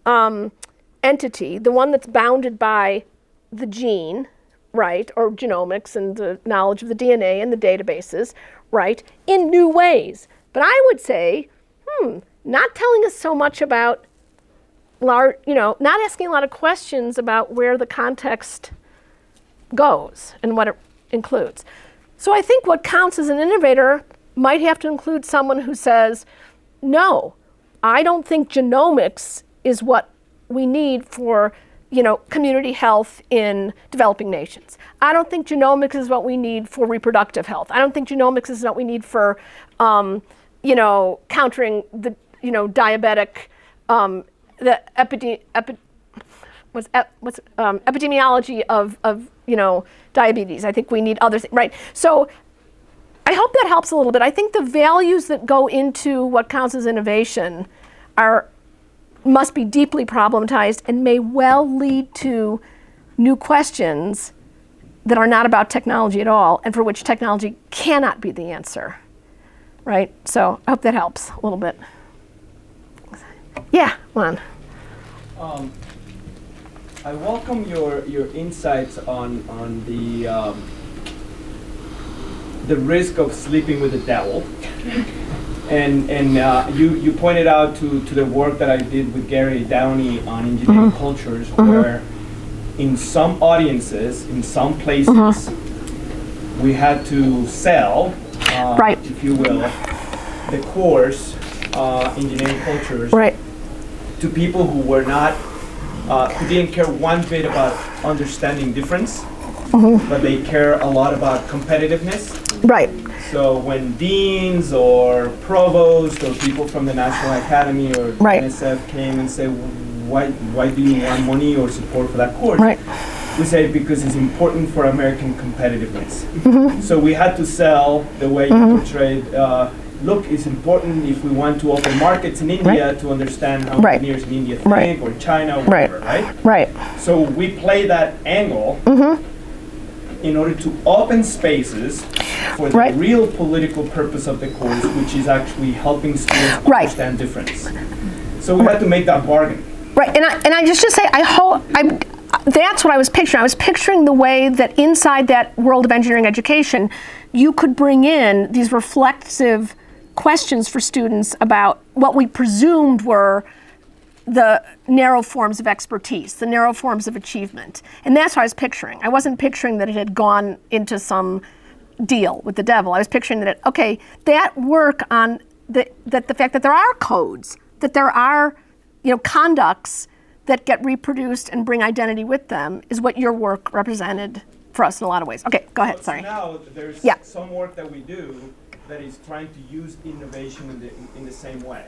entity, the one that's bounded by the gene, right, or genomics and the knowledge of the DNA and the databases, right, in new ways. But I would say, not telling us so much about not asking a lot of questions about where the context goes and what it includes. So I think what counts as an innovator might have to include someone who says, no, I don't think genomics is what we need for community health in developing nations. I don't think genomics is what we need for reproductive health. I don't think genomics is what we need for, countering the, diabetic, the epidemiology of diabetes. I think we need other things, right? So I hope that helps a little bit. I think the values that go into what counts as innovation must be deeply problematized and may well lead to new questions that are not about technology at all, and for which technology cannot be the answer, right? So I hope that helps a little bit. Yeah, Juan. I welcome your insights on the risk of sleeping with the devil. And you pointed out to the work that I did with Gary Downey on engineering cultures, where in some audiences, in some places, we had to sell, if you will, the course, engineering cultures, to people who were not, who didn't care one bit about understanding difference, but they care a lot about competitiveness. Right. So when deans or provosts or people from the National Academy or NSF came and said, why do you want money or support for that course? We say because it's important for American competitiveness. So we had to sell the way you portrayed, look, it's important if we want to open markets in India to understand how engineers in India think, or China, or whatever, right? So we play that angle in order to open spaces for the real political purpose of the course, which is actually helping students understand difference. So we had to make that bargain. Right, and I just say, that's what I was picturing. I was picturing the way that inside that world of engineering education, you could bring in these reflexive questions for students about what we presumed were the narrow forms of expertise, the narrow forms of achievement. And that's what I was picturing. I wasn't picturing that it had gone into some deal with the devil. I was picturing that that work on the fact that there are codes, that there are conducts that get reproduced and bring identity with them is what your work represented for us in a lot of ways. Okay, go ahead, sorry. So now there's some work that we do that is trying to use innovation in the same way.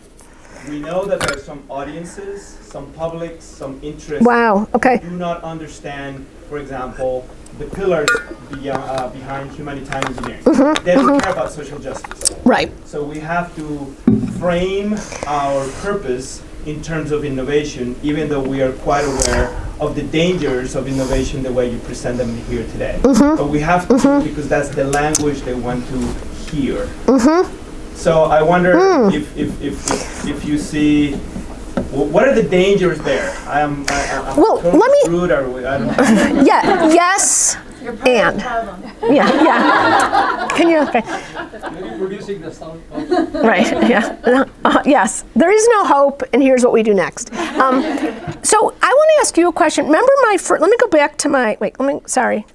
We know that there are some audiences, some publics, some interests who do not understand, for example, the pillars behind humanitarian engineering. They don't care about social justice. Right. So we have to frame our purpose in terms of innovation, even though we are quite aware of the dangers of innovation the way you present them here today. But we have to, because that's the language they want to hear. So I wonder if you see, what are the dangers there? I'm totally screwed, or I don't know. Yes. And can you? Maybe producing the sound. Right. Yeah. Yes. There is no hope, and here's what we do next. So I want to ask you a question. Remember my first? Let me go back to my. Sorry.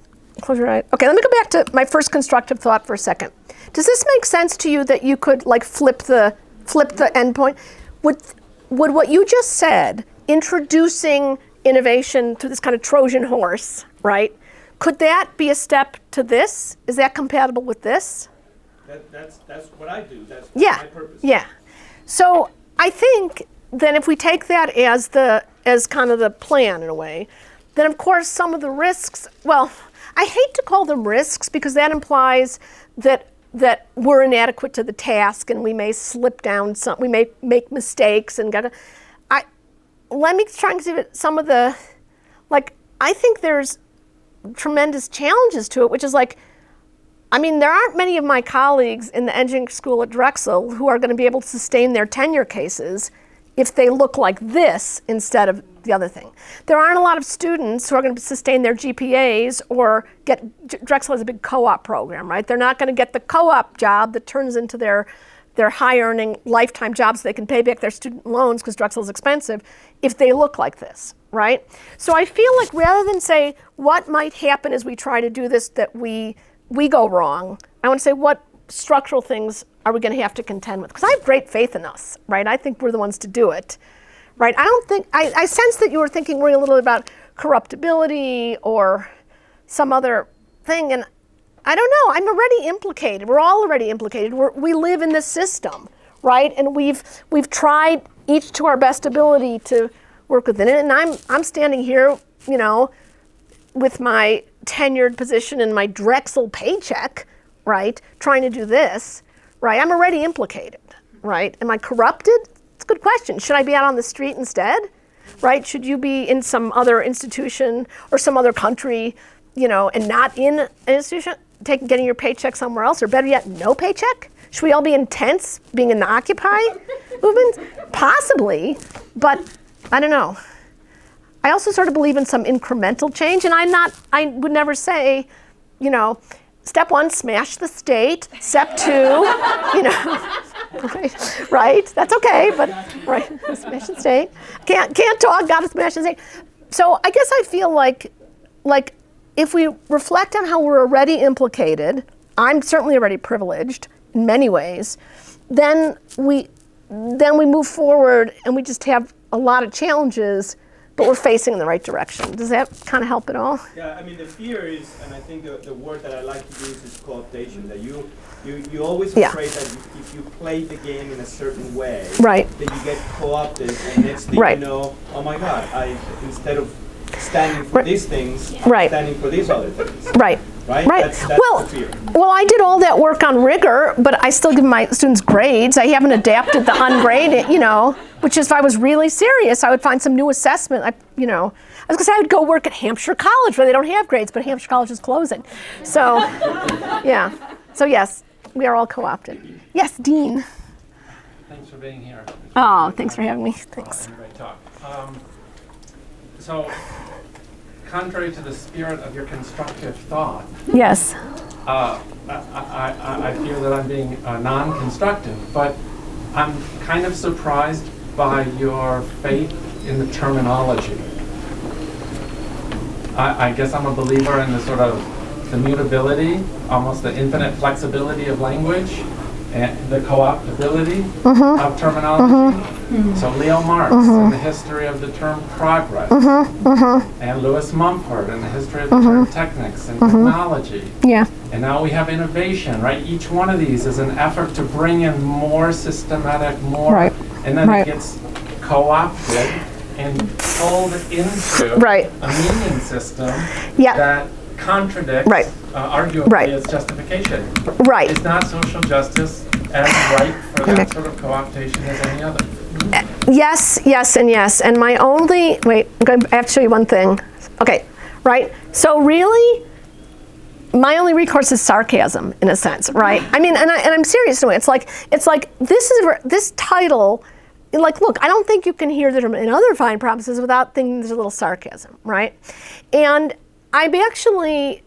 Close your eyes. Okay. Let me go back to my first constructive thought for a second. Does this make sense to you that you could flip the endpoint? Would what you just said, introducing innovation through this kind of Trojan horse, right? could that be a step to this? Is that compatible with this? That's what I do. That's yeah. my purpose. Yeah. So I think then if we take that as kind of the plan in a way, then of course some of the risks, well, I hate to call them risks because that implies that we're inadequate to the task and we may slip down we may make mistakes and let me try and see some of the, like, I think there's tremendous challenges to it, which is like, I mean, there aren't many of my colleagues in the engineering school at Drexel who are going to be able to sustain their tenure cases if they look like this instead of the other thing. There aren't a lot of students who are going to sustain their GPAs or Drexel has a big co-op program, right? They're not going to get the co-op job that turns into their high-earning lifetime jobs so they can pay back their student loans because Drexel is expensive if they look like this, right? So I feel like rather than say what might happen as we try to do this that we go wrong, I want to say what structural things are we going to have to contend with? Because I have great faith in us, right? I think we're the ones to do it, right? I don't think, I sense that you were thinking a little bit about corruptibility or some other thing, and I don't know, I'm already implicated. We're all already implicated. We live in this system, right? And we've tried each to our best ability to work within it, and I'm standing here, you know, with my tenured position and my Drexel paycheck, right, trying to do this, right? I'm already implicated, right? Am I corrupted? It's a good question. Should I be out on the street instead, right? Should you be in some other institution or some other country, you know, and not in an institution, getting your paycheck somewhere else, or better yet, no paycheck? Should we all be in tents, being in the Occupy movement? Possibly, but I don't know. I also sort of believe in some incremental change, and I would never say, you know, step one, smash the state. Step two, you know, right? That's okay, but right, smash the state. Can't talk, gotta smash the state. So I guess I feel like if we reflect on how we're already implicated, I'm certainly already privileged in many ways, then we move forward and we just have a lot of challenges, but we're facing in the right direction. Does that kind of help at all? Yeah, I mean, the fear is, and I think the word that I like to use is co-optation, that you always afraid that if you play the game in a certain way, right, that you get co-opted, and next thing you know, oh my God, instead of standing for these things, I'm standing for these other things. Right. Right? That's the fear. Well, I did all that work on rigor, but I still give my students grades. I haven't adapted the ungraded, you know, which is if I was really serious, I would find some new assessment. I was going to say I would go work at Hampshire College where they don't have grades, but Hampshire College is closing. So, yeah. So, yes, we are all co-opted. Yes, Dean. Thanks for being here. Oh, thanks for having me. Thanks. Great talk. So, contrary to the spirit of your constructive thought, yes, I fear that I'm being non-constructive, but I'm kind of surprised by your faith in the terminology. I guess I'm a believer in the sort of the mutability, almost the infinite flexibility of language, and the co-optability of terminology. So Leo Marx in the history of the term progress, and Lewis Mumford in the history of the term technics and technology. Yeah. And now we have innovation, right? Each one of these is an effort to bring in more systematic, and then it gets co-opted and pulled into a meaning system that contradicts, arguably, its justification. Right. Is not social justice as right for that sort of co-optation as any other? Yes, yes, and yes. And my only, I have to show you one thing. Okay, right? So really, my only recourse is sarcasm, in a sense, right? I mean, and I'm serious in a way. It's like this title, like, look, I don't think you can hear that in other fine promises without thinking there's a little sarcasm, right? And I'm actually,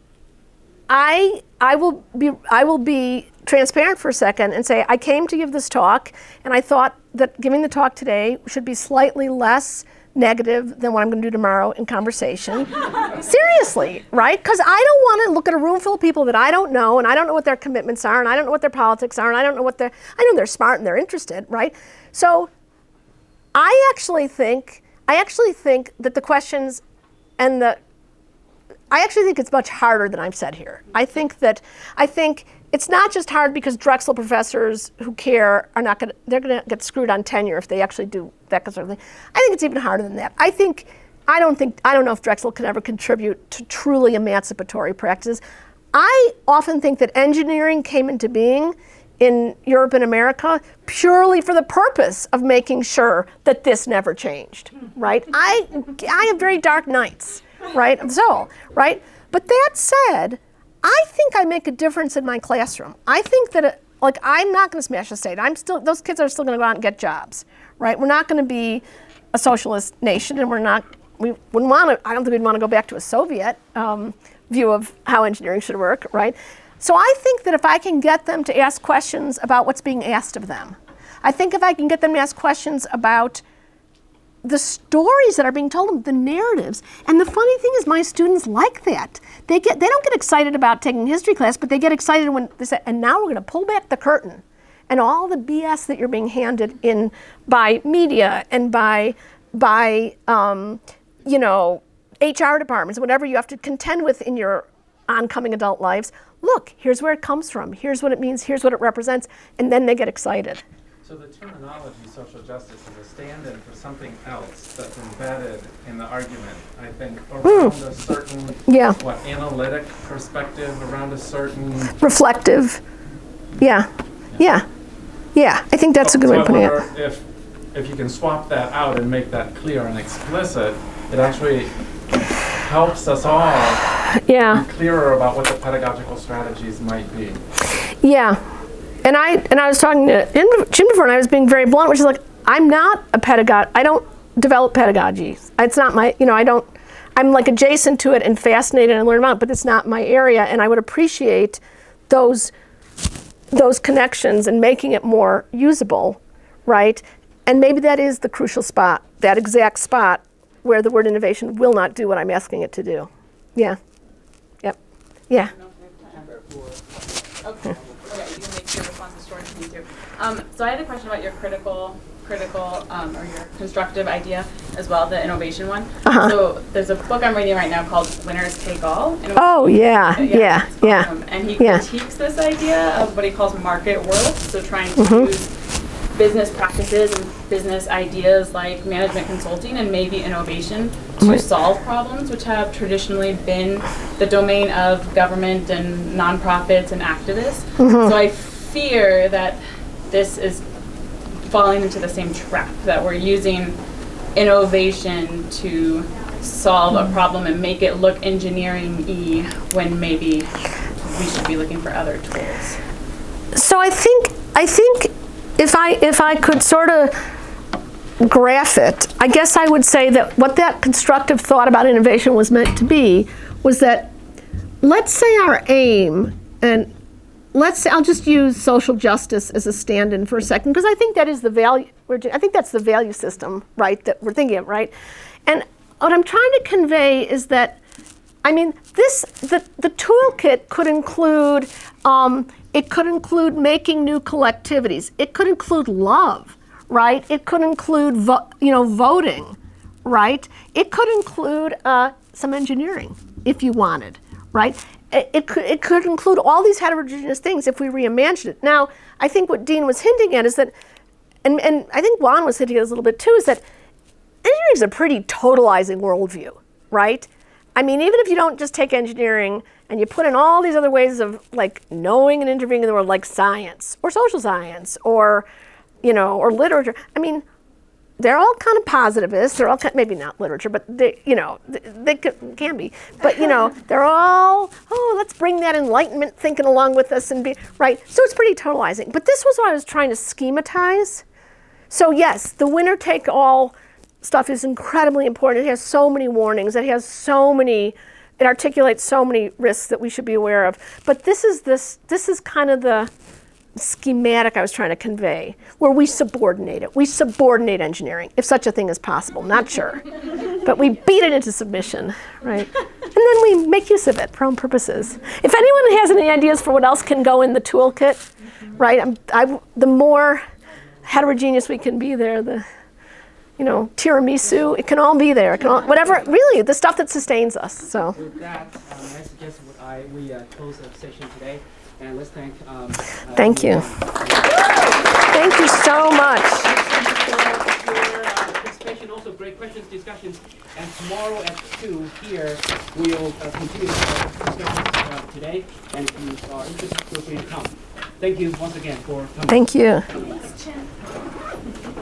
I will be transparent for a second and say I came to give this talk, and I thought that giving the talk today should be slightly less negative than what I'm going to do tomorrow in conversation. Seriously, right? Because I don't want to look at a room full of people that I don't know, and I don't know what their commitments are, and I don't know what their politics are, and I don't know what I know they're smart and they're interested, right? So I actually think that the questions and I actually think it's much harder than I've said here. I think it's not just hard because Drexel professors who care are not they're gonna get screwed on tenure if they actually do that sort of thing. I think it's even harder than that. I don't know if Drexel can ever contribute to truly emancipatory practices. I often think that engineering came into being in Europe and America purely for the purpose of making sure that this never changed, right? I have very dark nights, right, of soul, right? But that said, I think I make a difference in my classroom. I think that, I'm not gonna smash the state. Those kids are still gonna go out and get jobs, right? We're not gonna be a socialist nation, and I don't think we'd wanna go back to a Soviet view of how engineering should work, right? So I think that if I can get them to ask questions about what's being asked of them, I think if I can get them to ask questions about the stories that are being told them, the narratives. And the funny thing is my students like that. They don't get excited about taking history class, but they get excited when they say, and now we're gonna pull back the curtain and all the BS that you're being handed in by media and by HR departments, whatever you have to contend with in your oncoming adult lives. Look, here's where it comes from, here's what it means, here's what it represents, and then they get excited. So the terminology social justice is a stand-in for something else that's embedded in the argument, I think, around a certain, analytic perspective, around a certain... Reflective. Yeah. I think that's a good way of putting it. I wonder if you can swap that out and make that clear and explicit, it actually helps us all be clearer about what the pedagogical strategies might be. Yeah. And I was talking to Jim before, and I was being very blunt, which is I'm not a pedagogue. I don't develop pedagogy. It's not my, I'm adjacent to it and fascinated and learn about it, but it's not my area, and I would appreciate those connections and making it more usable, right? And maybe that is the crucial spot, that exact spot where the word innovation will not do what I'm asking it to do. Yeah. Yep. Yeah. Okay, you can make your responses short if you need to. So I had a question about your critical or your constructive idea as well, the innovation one. So there's a book I'm reading right now called Winners Take All. Oh, yeah. And he critiques this idea of what he calls market worth, so trying to use business practices and business ideas like management consulting and maybe innovation to solve problems which have traditionally been the domain of government and nonprofits and activists. So I fear that this is falling into the same trap, that we're using innovation to solve a problem and make it look engineering-y when maybe we should be looking for other tools. So I think if I could sort of graph it, I guess I would say that what that constructive thought about innovation was meant to be was that, let's say our aim, and let's say, I'll just use social justice as a stand-in for a second, because I think that is the value, I think that's the value system, right, that we're thinking of, right? And what I'm trying to convey is that, I mean, the toolkit could include, it could include making new collectivities. It could include love, right? It could include, voting, right? It could include some engineering, if you wanted, right? It could include all these heterogeneous things if we reimagine it. Now, I think what Dean was hinting at is that, and I think Juan was hinting at this a little bit too, is that engineering is a pretty totalizing worldview, right? I mean, even if you don't just take engineering and you put in all these other ways of knowing and intervening in the world, like science or social science or, or literature. I mean, they're all kind of positivist. They're all maybe not literature, but they can be. But they're all, let's bring that Enlightenment thinking along with us and be right. So it's pretty totalizing. But this was what I was trying to schematize. So yes, the winner take all stuff is incredibly important. It has so many warnings. It articulates so many risks that we should be aware of. But this is kind of the schematic I was trying to convey, where we subordinate it. We subordinate engineering, if such a thing is possible. Not sure. But we beat it into submission, right? And then we make use of it for our own purposes. If anyone has any ideas for what else can go in the toolkit, right? The more heterogeneous we can be there, the you know, tiramisu. It can all be there. It can all, whatever, really, the stuff that sustains us. So. With that, I suggest we close the session today, and let's thank. Thank you. Thank you so much. Participation, also great questions, discussions, and tomorrow at 2 here we'll continue the discussions today. And if you are interested, feel free to come. Thank you once again for coming. Thank you. Thanks, Chin.